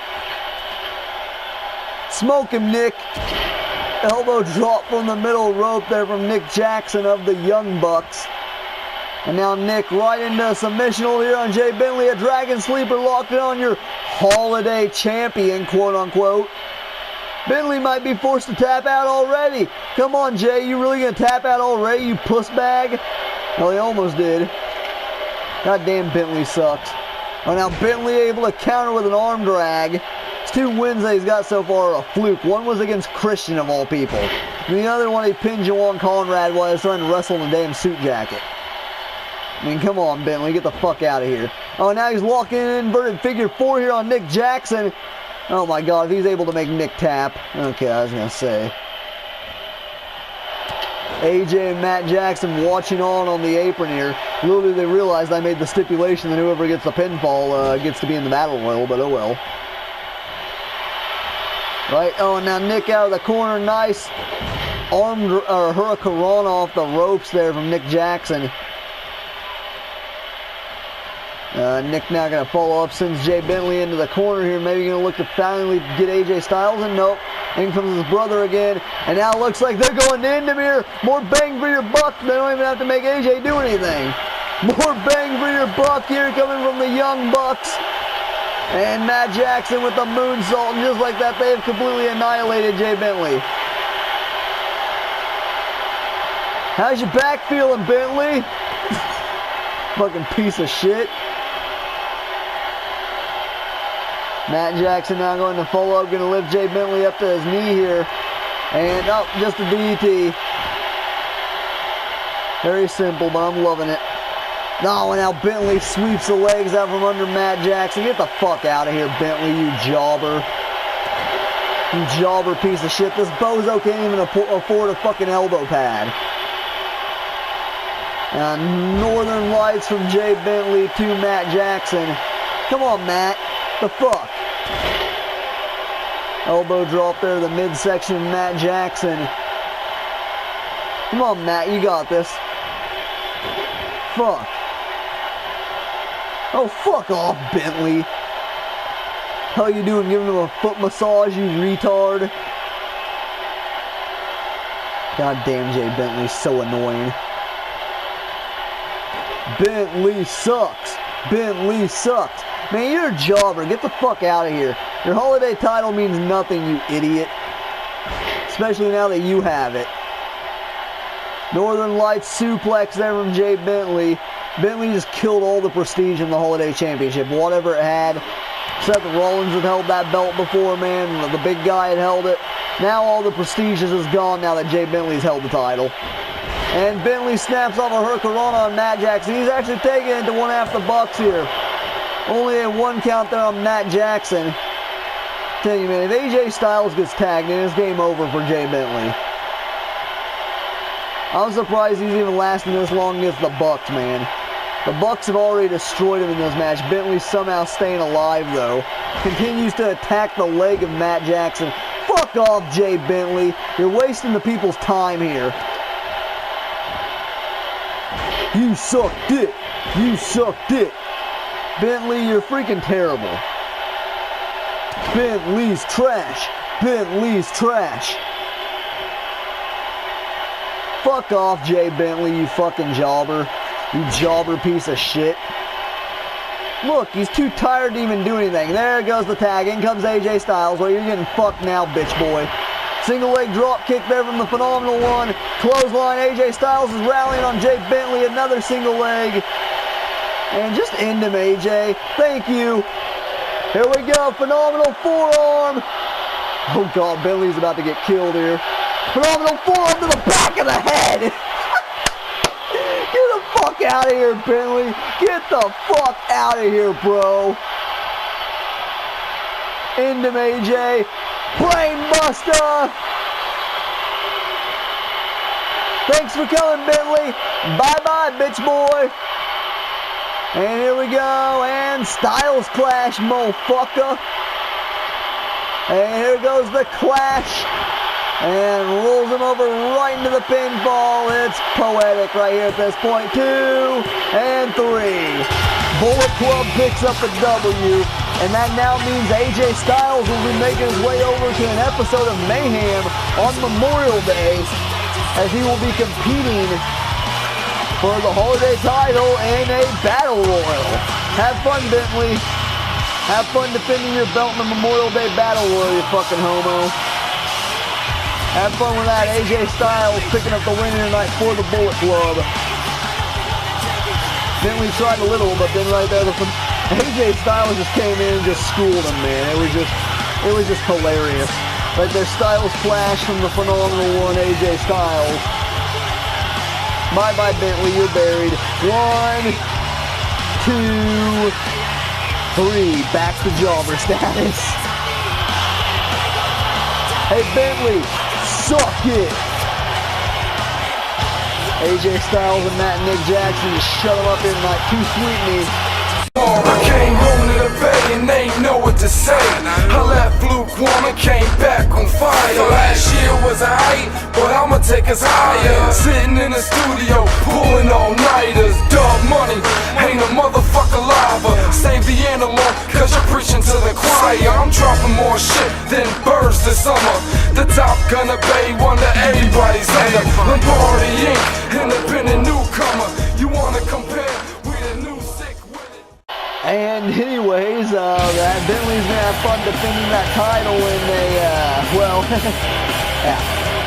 Smoke him, Nick. Elbow drop from the middle rope there from Nick Jackson of the Young Bucks. And now Nick right into a submission over here on Jay Bentley. A Dragon Sleeper locked in on your holiday champion, quote unquote. Bentley might be forced to tap out already. Come on, Jay. You really going to tap out already, you puss bag? Well, he almost did. Goddamn, Bentley sucks. Oh, now Bentley able to counter with an arm drag. His 2 wins that he's got so far are a fluke. One was against Christian, of all people. And the other one, he pinned Jawan Conrad while he was trying to wrestle in a damn suit jacket. I mean, come on, Bentley. Get the fuck out of here. Oh, now he's locking in an inverted figure 4 here on Nick Jackson. Oh, my God. If he's able to make Nick tap. Okay, I was going to say. AJ and Matt Jackson watching on the apron here. Little did they realize I made the stipulation that whoever gets the pinfall gets to be in the Battle Royal, but oh well. Right, oh, and now Nick out of the corner. Nice hurricanrana off the ropes there from Nick Jackson. Nick now going to follow up, sends Jay Bentley into the corner here. Maybe going to look to finally get AJ Styles, and nope. In comes his brother again, and now it looks like they're going into here. More bang for your buck. They don't even have to make AJ do anything. More bang for your buck here coming from the Young Bucks. And Matt Jackson with the moonsault, and just like that, they have completely annihilated Jay Bentley. How's your back feeling, Bentley? Fucking piece of shit. Matt Jackson now going to follow up, going to lift Jay Bentley up to his knee here. And up, just a DDT. Very simple, but I'm loving it. No, and now Bentley sweeps the legs out from under Matt Jackson. Get the fuck out of here, Bentley, you jobber. You jobber piece of shit. This bozo can't even afford a fucking elbow pad. Northern Lights from Jay Bentley to Matt Jackson. Come on, Matt. The fuck? Elbow drop there, the midsection of Matt Jackson. Come on, Matt, you got this. Fuck. Oh, fuck off, Bentley. How you doing, giving him a foot massage, you retard? God damn, Jay Bentley's so annoying. Bentley sucks. Bentley sucks. Man, you're a jobber. Get the fuck out of here. Your holiday title means nothing, you idiot. Especially now that you have it. Northern Lights suplex there from Jay Bentley. Bentley just killed all the prestige in the Holiday Championship. Whatever it had. Seth Rollins had held that belt before, man. The big guy had held it. Now all the prestige is gone now that Jay Bentley's held the title. And Bentley snaps off a hurricanrana on Matt Jackson. He's actually taking it into 1/2 the Bucks here. Only a 1 count there on Matt Jackson. Tell you, man, if AJ Styles gets tagged in, it's game over for Jay Bentley. I'm surprised he's even lasting this long against the Bucks, man. The Bucks have already destroyed him in this match. Bentley's somehow staying alive, though. Continues to attack the leg of Matt Jackson. Fuck off, Jay Bentley. You're wasting the people's time here. You suck dick. You suck dick. Bentley, you're freaking terrible. Bentley's trash. Bentley's trash. Fuck off, Jay Bentley, you fucking jobber. You jobber piece of shit. Look, he's too tired to even do anything. There goes the tag. In comes AJ Styles. Well, you're getting fucked now, bitch boy. Single leg drop kick there from the Phenomenal One. Clothesline. AJ Styles is rallying on Jay Bentley. Another single leg. And just end him, AJ. Thank you. Here we go. Phenomenal forearm. Oh, God. Bentley's about to get killed here. Phenomenal forearm to the back of the head. Get the fuck out of here, Bentley. Get the fuck out of here, bro. End him, AJ. Brainbuster. Thanks for coming, Bentley. Bye-bye, bitch boy. And here we go. And Styles Clash, motherfucker. And here goes the Clash. And rolls him over right into the pinfall. It's poetic right here at this point. 2 and 3. Bullet Club picks up the W. And that now means AJ Styles will be making his way over to an episode of Mayhem on Memorial Day, as he will be competing for the Holiday title in a Battle Royal. Have fun, Bentley. Have fun defending your belt in the Memorial Day Battle Royal, you fucking homo. Have fun with that. AJ Styles picking up the win tonight for the Bullet Club. Bentley tried a little, but then right there, AJ Styles just came in and just schooled him, man. It was just hilarious. Right there, Styles Clash from the Phenomenal One, AJ Styles. Bye-bye, Bentley, you're buried. 1, 2, 3. Back to jobber status. Hey, Bentley. Suck it! AJ Styles and Matt and Nick Jackson just shut them up here tonight. Too sweet me. I came home to the bay and they ain't know what to say. I left lukewarm and came back on fire. Last year was alright, but I'ma take us higher. Sitting in the studio, pulling all-nighters. Dog money, ain't a motherfucker lava. Save the analog, cause you're preaching to the choir. I'm dropping more shit than birds this summer. The top gunner bay, wonder everybody's under. Lombardi Inc., independent newcomer. You wanna compare? We the new sick with it. And anyways, that Bentley's gonna have fun defending that title in a, well, yeah,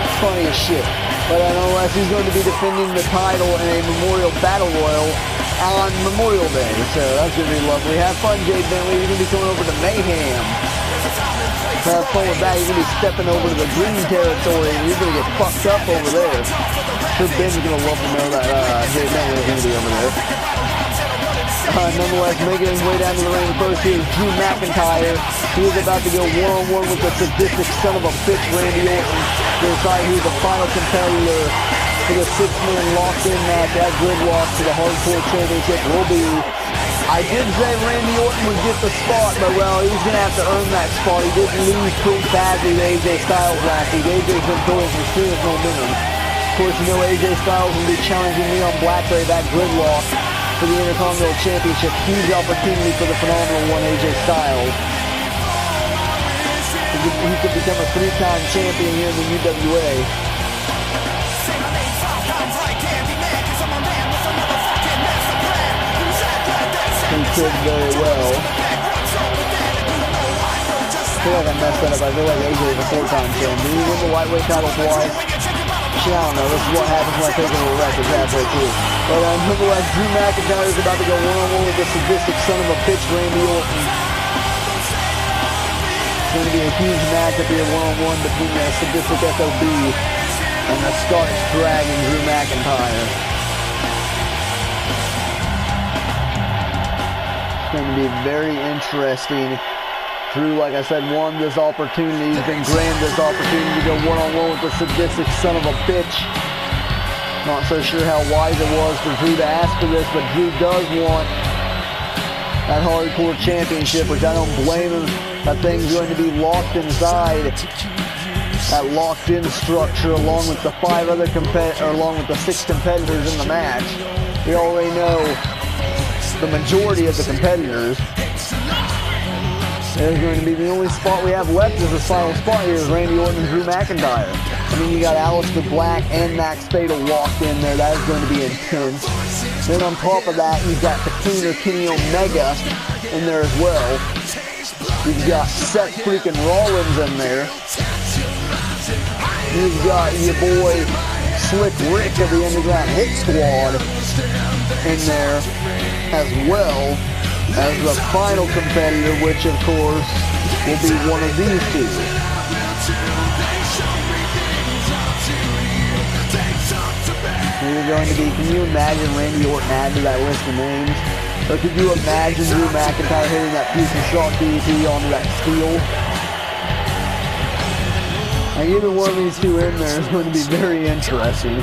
it's funny as shit. But nonetheless, he's going to be defending the title in a Memorial Battle Royal on Memorial Day. So that's gonna be lovely. Have fun, Jay Bentley. You're gonna be coming over to Mayhem. Have fun with that. You're gonna be stepping over to the green territory, and you're gonna get fucked up over there. Sure, Ben's gonna love to know that Jay Bentley's gonna be over there. Nonetheless, making his way down to the ring first here is Drew McIntyre. He is about to go one-on-one with the sadistic son of a bitch, Randy Orton, to decide who the final competitor for the 6-man locked-in match at Gridlock for the Hardcore Championship will be. I did say Randy Orton would get the spot, but well, he's going to have to earn that spot. He did lose pretty badly to AJ Styles last week. AJ's been throwing some serious momentum. Of course, you know AJ Styles will be challenging me on Blackberry at Gridlock for the Intercontinental Championship. Huge opportunity for the Phenomenal One, AJ Styles. He could become a 3-time champion here in the UWA. He could very well. I feel like I messed that up. I feel like AJ is a 4-time champion. Did he win the lightweight title twice? I don't know. This is what happens when I take over Wreckage halfway through. But nonetheless, Drew McIntyre is about to go one-on-one with the sadistic son of a bitch, Randy Orton. It's going to be a huge matchup here, one-on-one between the sadistic SOB and the Scottish Dragon, Drew McIntyre. It's going to be very interesting. Drew, like I said, won this opportunity. He's been granted this opportunity to go one-on-one with the sadistic son of a bitch. Not so sure how wise it was for Drew to ask for this, but Drew does want that Hardcore Championship, which I don't blame him. That thing's going to be locked inside that locked-in structure, along with the 5 other along with the 6 competitors in the match. We already know the majority of the competitors. There's going to be the only spot we have left is this final spot here is Randy Orton and Drew McIntyre. I mean, you got Aleister Black and Max Fatal locked in there. That is going to be intense. Then on top of that, you've got the cleaner Kenny Omega in there as well. You've got Seth freaking Rollins in there. You've got your boy Slick Rick of the Underground Hit Squad in there as well as the final competitor, which of course will be one of these two. You're going to be, can you imagine Randy Orton add to that list of names? Or could you imagine Drew McIntyre hitting that future shock DDT onto that steel? And either one of these two in there is going to be very interesting.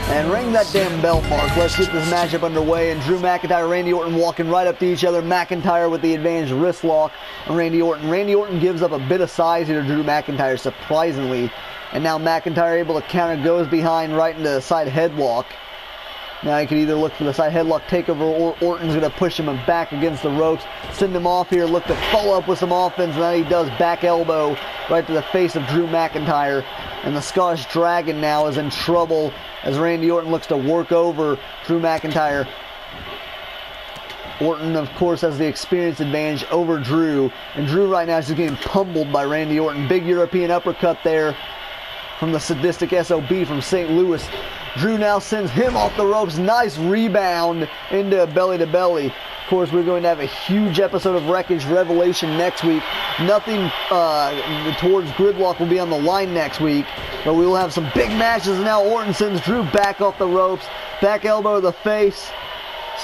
And ring that damn bell, Mark. Let's get this matchup underway. And Drew McIntyre, Randy Orton walking right up to each other. McIntyre with the advantage wrist lock on Randy Orton. Randy Orton gives up a bit of size here to Drew McIntyre, surprisingly. And now McIntyre able to counter, goes behind right into the side headlock. Now he could either look for the side headlock takeover, or Orton's going to push him back against the ropes. Send him off here, look to follow up with some offense. And now he does back elbow right to the face of Drew McIntyre. And the Scottish Dragon now is in trouble as Randy Orton looks to work over Drew McIntyre. Orton, of course, has the experience advantage over Drew. And Drew right now is just getting pummeled by Randy Orton. Big European uppercut there from the sadistic SOB from St. Louis. Drew now sends him off the ropes. Nice rebound into belly-to-belly. Of course, we're going to have a huge episode of Wreckage Revelation next week. Nothing towards Gridlock will be on the line next week. But we will have some big matches. Now Orton sends Drew back off the ropes. Back elbow to the face.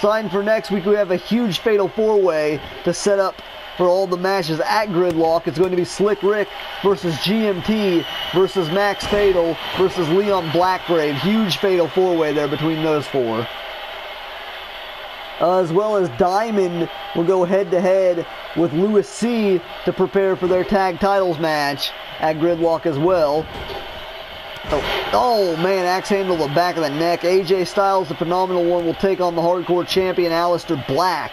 Signed for next week, we have a huge fatal four-way to set up for all the matches at Gridlock. It's going to be Slick Rick versus GMT versus Max Fatal versus Leon Blackgrave. Huge fatal four-way there between those four. As well as Diamond will go head-to-head with Louis C. to prepare for their tag titles match at Gridlock as well. Oh man, axe handle to the back of the neck. AJ Styles, the Phenomenal One, will take on the Hardcore Champion Aleister Black.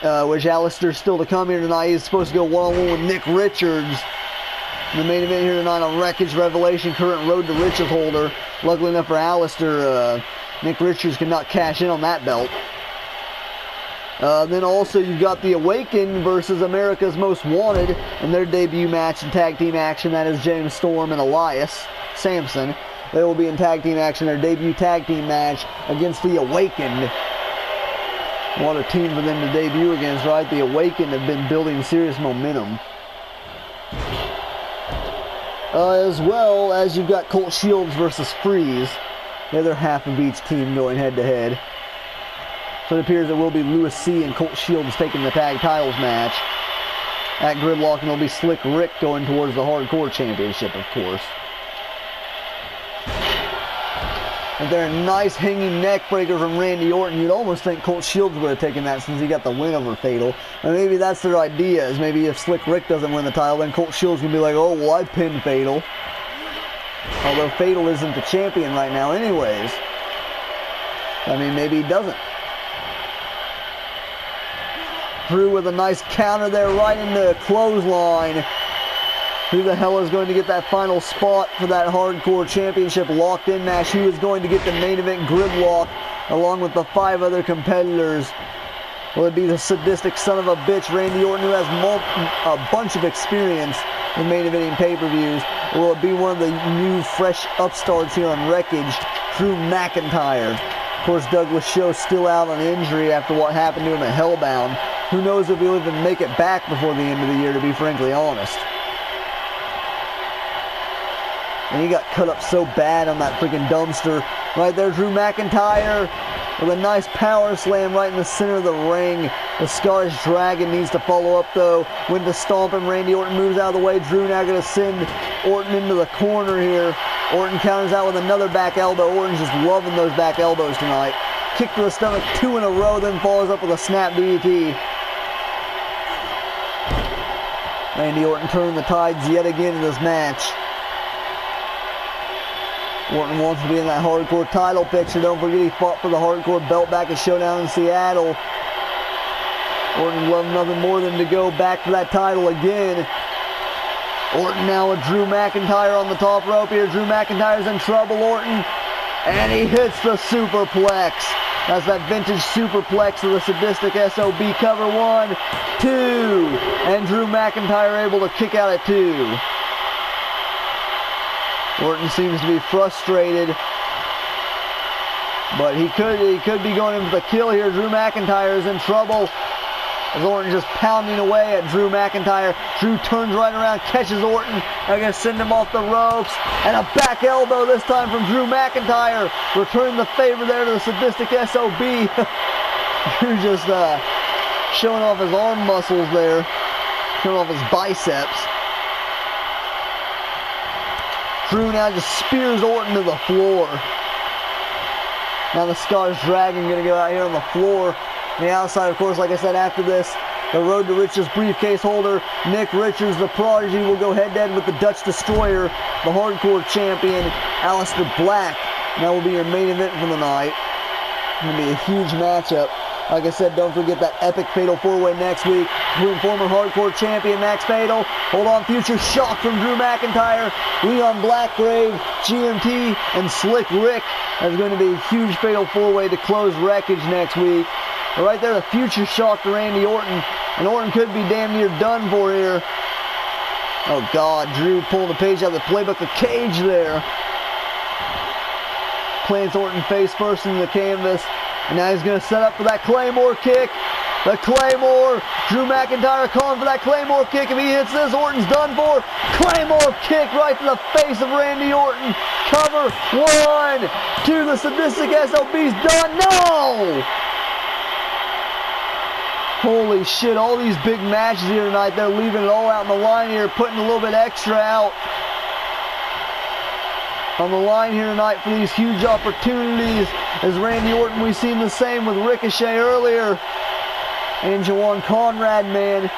Which Aleister's still to come here tonight. He's supposed to go one-on-one with Nick Richards. The main event here tonight on Wreckage Revelation, current Road to Riches holder. Luckily enough for Aleister, Nick Richards cannot cash in on that belt. Then also you've got the Awakened versus America's Most Wanted in their debut match in tag team action. That is James Storm and Elias Sampson. They will be in tag team action, their debut tag team match against the Awakened. What a team for them to debut against, right? The Awakened have been building serious momentum. As well as you've got Colt Shields versus Freeze. The other half of each team going head-to-head. So it appears it will be Louis C. and Colt Shields taking the tag titles match at Gridlock, and it'll be Slick Rick going towards the Hardcore Championship, of course. And they're a nice hanging neck breaker from Randy Orton. You'd almost think Colt Shields would have taken that since he got the win over Fatal. And maybe that's their idea, is maybe if Slick Rick doesn't win the title, then Colt Shields can be like, oh, well, I pinned Fatal. Although Fatal isn't the champion right now anyways. I mean, maybe he doesn't. Drew with a nice counter there right into a clothesline. Who the hell is going to get that final spot for that Hardcore Championship locked-in match? Who is going to get the main event Gridlock along with the 5 other competitors? Will it be the sadistic son of a bitch Randy Orton, who has a bunch of experience in main eventing pay-per-views? Or will it be one of the new, fresh upstarts here on Wreckage, Drew McIntyre? Of course, Douglas Show still out on injury after what happened to him at Hellbound. Who knows if he'll even make it back before the end of the year, to be frankly honest. And he got cut up so bad on that freaking dumpster. Right there, Drew McIntyre with a nice power slam right in the center of the ring. The Scottish Dragon needs to follow up, though. Went to stomp him. Randy Orton moves out of the way. Drew now going to send Orton into the corner here. Orton counters out with another back elbow. Orton's just loving those back elbows tonight. Kick to the stomach 2 in a row, then follows up with a snap DDT. Randy Orton turning the tides yet again in this match. Orton wants to be in that Hardcore title picture. Don't forget he fought for the Hardcore belt back at Showdown in Seattle. Orton loved nothing more than to go back to that title again. Orton now with Drew McIntyre on the top rope here. Drew McIntyre's in trouble, Orton. And he hits the superplex. That's that vintage superplex of the sadistic SOB cover. 1, 2. And Drew McIntyre able to kick out at 2. Orton seems to be frustrated. But he could be going into the kill here. Drew McIntyre is in trouble. As Orton just pounding away at Drew McIntyre. Drew turns right around, catches Orton. They're going to send him off the ropes. And a back elbow this time from Drew McIntyre. Returning the favor there to the sadistic SOB. Drew just showing off his arm muscles there. Showing off his biceps. Drew now just spears Orton to the floor. Now the Scottish Dragon going to go out here on the floor. On the outside, of course, like I said, after this, the Road to Riches briefcase holder, Nick Richards, the Prodigy, will go head-to-head with the Dutch Destroyer, the Hardcore Champion, Aleister Black. And that will be your main event for the night. It's going to be a huge matchup. Like I said, don't forget that epic Fatal 4-Way next week between former Hardcore Champion Max Fatal, Hold On Future Shock from Drew McIntyre, Leon Blackgrave, GMT, and Slick Rick. There's going to be a huge Fatal 4-Way to close Wreckage next week. But right there, the Future Shock to Randy Orton. And Orton could be damn near done for here. Oh God, Drew pulling the page out of the playbook of Cage there. Plants Orton face first into the canvas. And now he's going to set up for that Claymore kick. The Claymore. Drew McIntyre calling for that Claymore kick. If he hits this, Orton's done for. Claymore kick right to the face of Randy Orton. Cover. 1, 2. The sadistic SOB's done. No! Holy shit, all these big matches here tonight, they're leaving it all out on the line here, putting a little bit extra out on the line here tonight for these huge opportunities. As Randy Orton, we've seen the same with Ricochet earlier. And Juwan Conrad, man.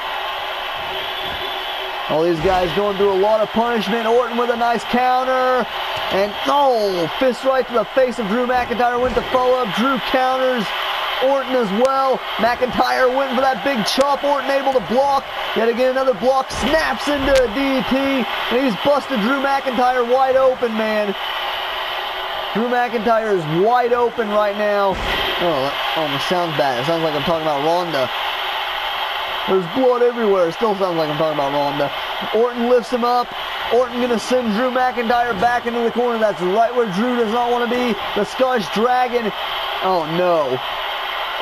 All these guys going through a lot of punishment. Orton with a nice counter. And, oh, fist right to the face of Drew McIntyre. Went to follow up. Drew counters Orton as well. McIntyre went for that big chop. Orton able to block. Yet again, another block. Snaps into a DDT. And he's busted Drew McIntyre wide open, man. Drew McIntyre is wide open right now. Oh, that almost sounds bad. It sounds like I'm talking about Ronda. There's blood everywhere. It still sounds like I'm talking about Ronda. Orton lifts him up. Orton going to send Drew McIntyre back into the corner. That's right where Drew does not want to be. The Scottish Dragon. Oh, no.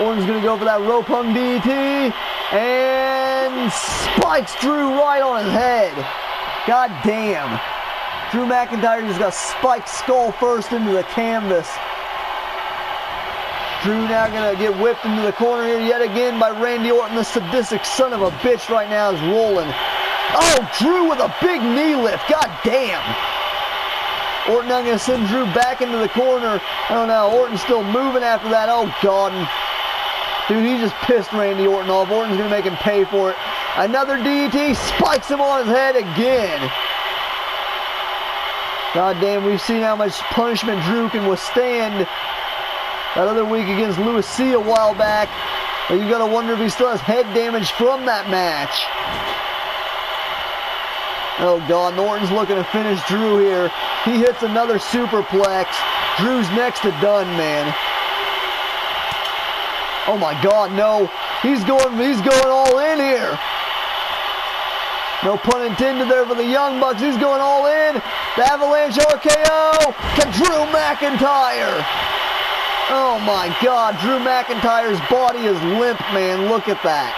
Orton's going to go for that rope hung DDT. And spikes Drew right on his head. God damn. Drew McIntyre just got spiked skull first into the canvas. Drew now going to get whipped into the corner here yet again by Randy Orton. The sadistic son of a bitch right now is rolling. Oh, Drew with a big knee lift. God damn. Orton now going to send Drew back into the corner. Oh no, Orton's still moving after that. Oh God. Dude, he just pissed Randy Orton off. Orton's going to make him pay for it. Another DDT, spikes him on his head again. God damn, we've seen how much punishment Drew can withstand. That other week against Louis C a while back. But you gotta wonder if he still has head damage from that match. Oh God, Orton's looking to finish Drew here. He hits another superplex. Drew's next to done, man. Oh my God, no. He's going all in here. No pun intended there for the Young Bucks. He's going all in. The Avalanche RKO to Drew McIntyre. Oh my God, Drew McIntyre's body is limp, man. Look at that.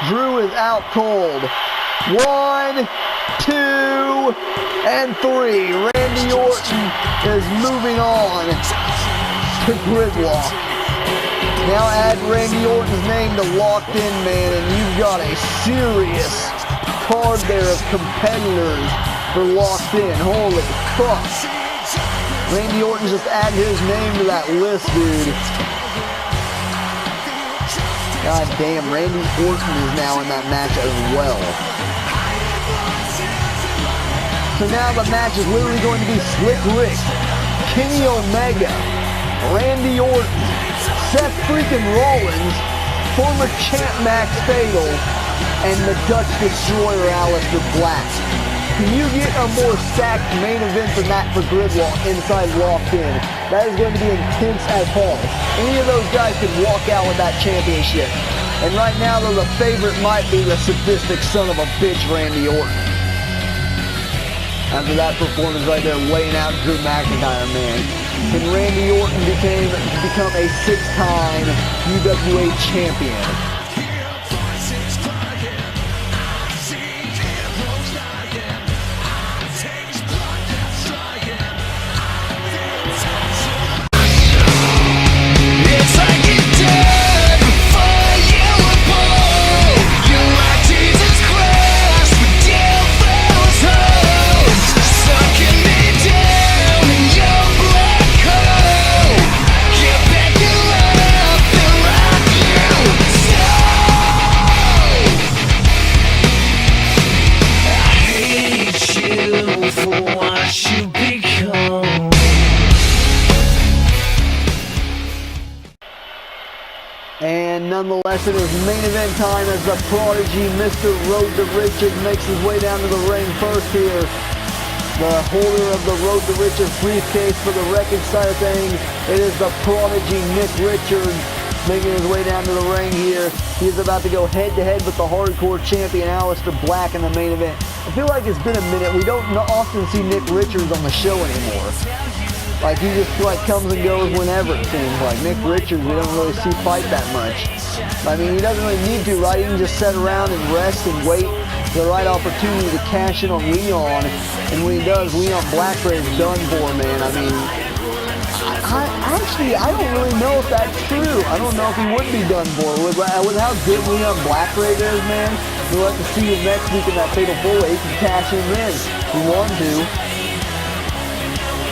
Drew is out cold. 1, 2, and 3. Randy Orton is moving on to Gridlock. Now add Randy Orton's name to Locked In, man, and you've got a serious card there of competitors for Locked In. Holy fuck. Randy Orton just added his name to that list, dude. God damn, Randy Orton is now in that match as well. So now the match is literally going to be Slick Rick, Kenny Omega, Randy Orton, Seth freaking Rollins, former champ Max Fatal and the Dutch Destroyer Aleister Black. Can you get a more stacked main event than that for Gridlock inside Locked In? That is going to be intense as hell. Any of those guys could walk out with that championship. And right now, though, the favorite might be the sadistic son of a bitch, Randy Orton. After that performance right there, laying out Drew McIntyre, man. Can Randy Orton become a 6-time UWA champion? And nonetheless, it is main event time as the Prodigy, Mr. Road to Riches, makes his way down to the ring first here. The holder of the Road to Riches briefcase for the Wreckage side of things, it is the Prodigy, Nick Richards, making his way down to the ring here. He's about to go head-to-head with the hardcore champion, Aleister Black, in the main event. I feel like it's been a minute. We don't often see Nick Richards on the show anymore. Like, he just comes and goes whenever, it seems like. Nick Richards, we don't really see fight that much. I mean, he doesn't really need to, right? He can just sit around and rest and wait for the right opportunity to cash in on Leon. And when he does, Leon Blackgrave's done for, man. I mean, I don't really know if that's true. I don't know if he would be done for. With how good Leon Blackgrave is, man, we'll have to see him next week in that Fatal 4-Way. He can cash him in if he wanted to.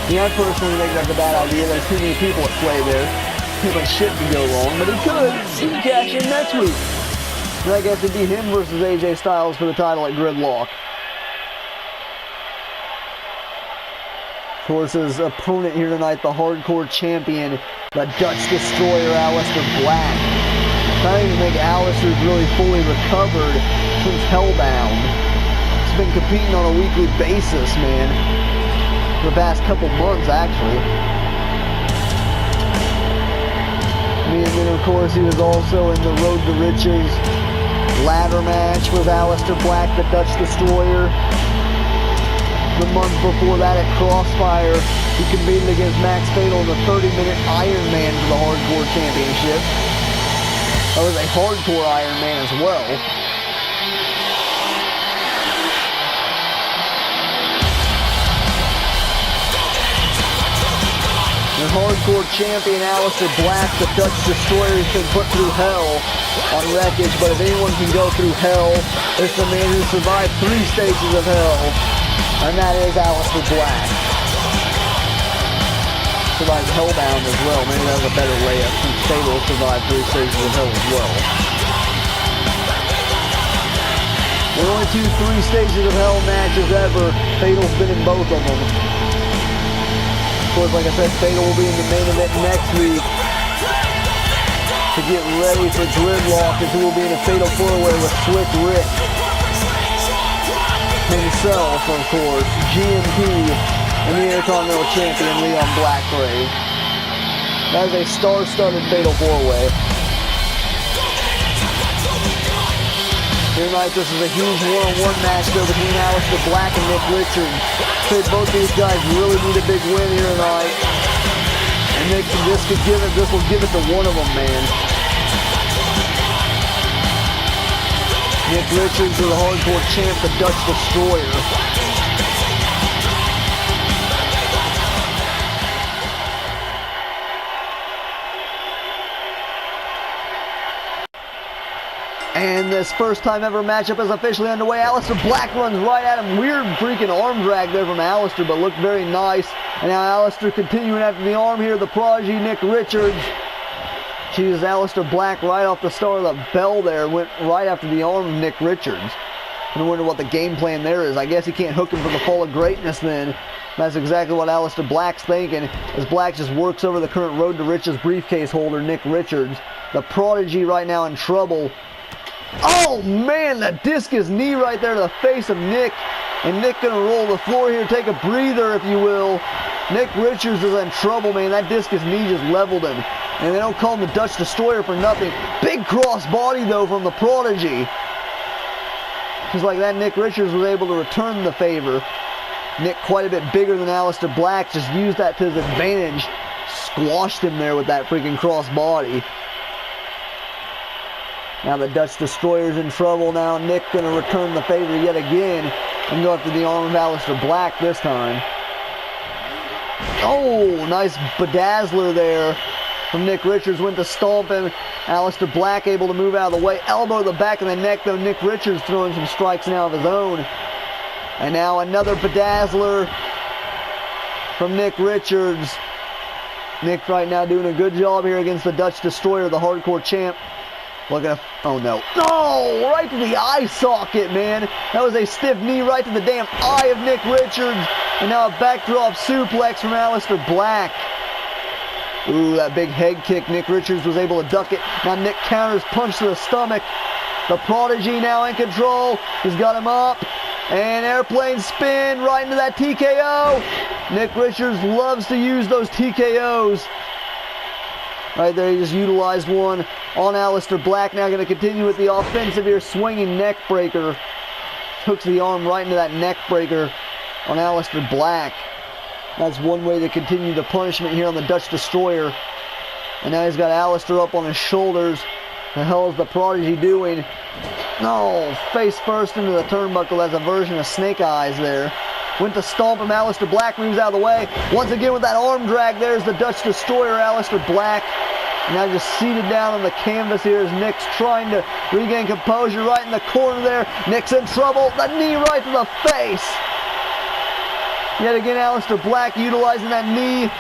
Yeah, I personally think that's a bad idea. There's too many people at play there. Too much shit to go wrong, but he could. He can cash in next week. And I guess it'd be him versus AJ Styles for the title at Gridlock. Of course, his opponent here tonight, the hardcore champion, the Dutch Destroyer, Aleister Black. I don't even think Aleister's really fully recovered since Hellbound. He's been competing on a weekly basis, man. For the past couple months, actually. And then, of course, he was also in the Road to Riches ladder match with Aleister Black, the Dutch Destroyer. The month before that at Crossfire, he competed against Max Fatal in the 30-minute Iron Man for the Hardcore Championship. That was a Hardcore Iron Man as well. The hardcore champion Aleister Black, the Dutch Destroyer, has been put through hell on Wreckage, but if anyone can go through hell, it's the man who survived 3 stages of hell, and that is Aleister Black. Survived Hellbound as well. Maybe that was a better layup since Fatal survived 3 stages of hell as well. The only 2 3 stages of hell matches ever. Fatal's been in both of them. Of course, like I said, Fatal will be in the main event next week to get ready for Gridlock, as he will be in a Fatal 4-Way with Slick Rick himself, of course, GMP, and the Intercontinental Champion Leon Blackgrave. That is a star-studded Fatal 4-Way. Tonight, this is a huge one-on-one match though between Aleister Black and Nick Richards. Both these guys really need a big win here tonight. And this will give it to one of them, man. Nick Richards, the hardcore champ, the Dutch Destroyer. And this first time ever matchup is officially underway. Aleister Black runs right at him. Weird freaking arm drag there from Aleister, but looked very nice. And now Aleister continuing after the arm here. The Prodigy, Nick Richards. Chooses Aleister Black right off the start of the bell there. Went right after the arm of Nick Richards. I wonder what the game plan there is. I guess he can't hook him for the fall of greatness then. That's exactly what Aleister Black's thinking, as Black just works over the current Road to Riches briefcase holder, Nick Richards. The Prodigy right now in trouble. Oh man, the discus knee right there to the face of Nick. And Nick gonna roll the floor here, take a breather if you will. Nick Richards is in trouble, man. That discus knee just leveled him. And they don't call him the Dutch Destroyer for nothing. Big cross body though from the Prodigy. Just like that, Nick Richards was able to return the favor. Nick, quite a bit bigger than Aleister Black, just used that to his advantage. Squashed him there with that freaking cross body. Now the Dutch Destroyer's in trouble now. Nick gonna return the favor yet again and go after the arm of Aleister Black this time. Oh, nice bedazzler there from Nick Richards. Went to stomp him. Aleister Black able to move out of the way. Elbow to the back of the neck though. Nick Richards throwing some strikes now of his own. And now another bedazzler from Nick Richards. Nick right now doing a good job here against the Dutch Destroyer, the hardcore champ. Look at, oh no. Oh, right to the eye socket, man. That was a stiff knee right to the damn eye of Nick Richards. And now a backdrop suplex from Aleister Black. Ooh, that big head kick. Nick Richards was able to duck it. Now Nick counters, punch to the stomach. The Prodigy now in control. He's got him up. And airplane spin right into that TKO. Nick Richards loves to use those TKOs. Right there, he just utilized one on Aleister Black. Now going to continue with the offensive here, swinging neck breaker. Hooks the arm right into that neck breaker on Aleister Black. That's one way to continue the punishment here on the Dutch Destroyer. And now he's got Aleister up on his shoulders. The hell is the Prodigy doing? No, face first into the turnbuckle. That's a version of Snake Eyes there. Went to stomp him. Aleister Black moves out of the way. Once again with that arm drag, there's the Dutch Destroyer, Aleister Black. Now just seated down on the canvas here as Nick's trying to regain composure right in the corner there. Nick's in trouble. The knee right to the face. Yet again, Aleister Black utilizing that knee.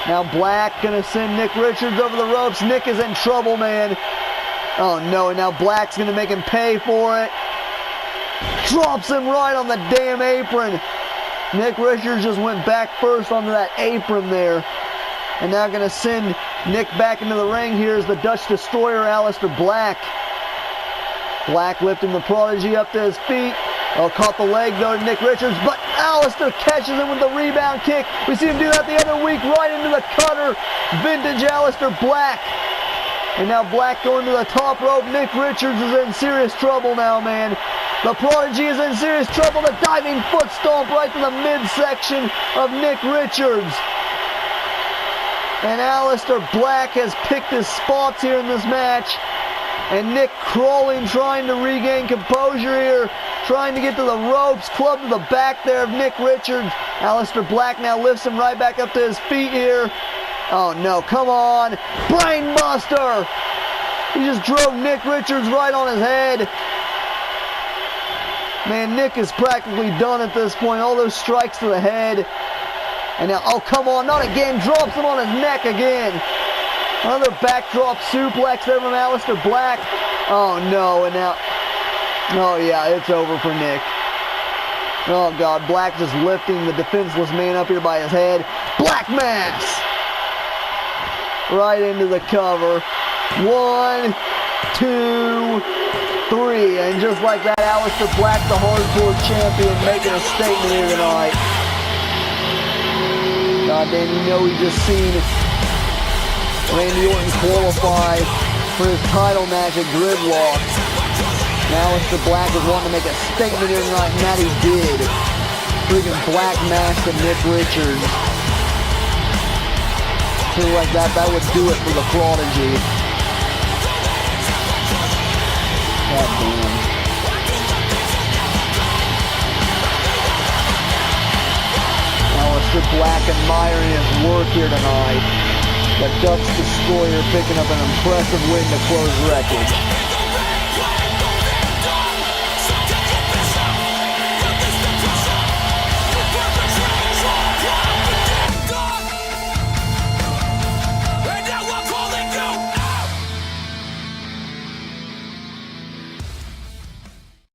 Now Black gonna send Nick Richards over the ropes. Nick is in trouble, man. Oh no, and now Black's gonna make him pay for it. Drops him right on the damn apron. Nick Richards just went back first onto that apron there. And now gonna send Nick back into the ring. Here's the Dutch Destroyer, Aleister Black. Black lifting the Prodigy up to his feet. Oh, caught the leg though to Nick Richards, but Aleister catches him with the rebound kick. We see him do that the other week, right into the cutter. Vintage Aleister Black. And now Black going to the top rope. Nick Richards is in serious trouble now, man. The Prodigy is in serious trouble. The diving foot stomp right to the midsection of Nick Richards. And Aleister Black has picked his spots here in this match. And Nick crawling, trying to regain composure here. Trying to get to the ropes. Club to the back there of Nick Richards. Aleister Black now lifts him right back up to his feet here. Oh no, come on. Brainbuster. He just drove Nick Richards right on his head. Man, Nick is practically done at this point. All those strikes to the head. And now, oh come on, not again. Drops him on his neck again. Another backdrop suplex there from Aleister Black. Oh no, and now, oh yeah, it's over for Nick. Oh God, Black just lifting the defenseless man up here by his head. Black Mass! Right into the cover. 1, 2, 3. And just like that, Aleister Black, the hardcore champion, making a statement here tonight. God damn, you know we just seen Randy Orton qualify for his title match at Gridlock. Now Aleister Black is wanting to make a statement here tonight, and that he did. Freaking Black Mass to Nick Richards. Something like that would do it for the Prodigy. God damn. Aleister Black admiring his work here tonight. The Dutch Destroyer picking up an impressive win to close Wreckage.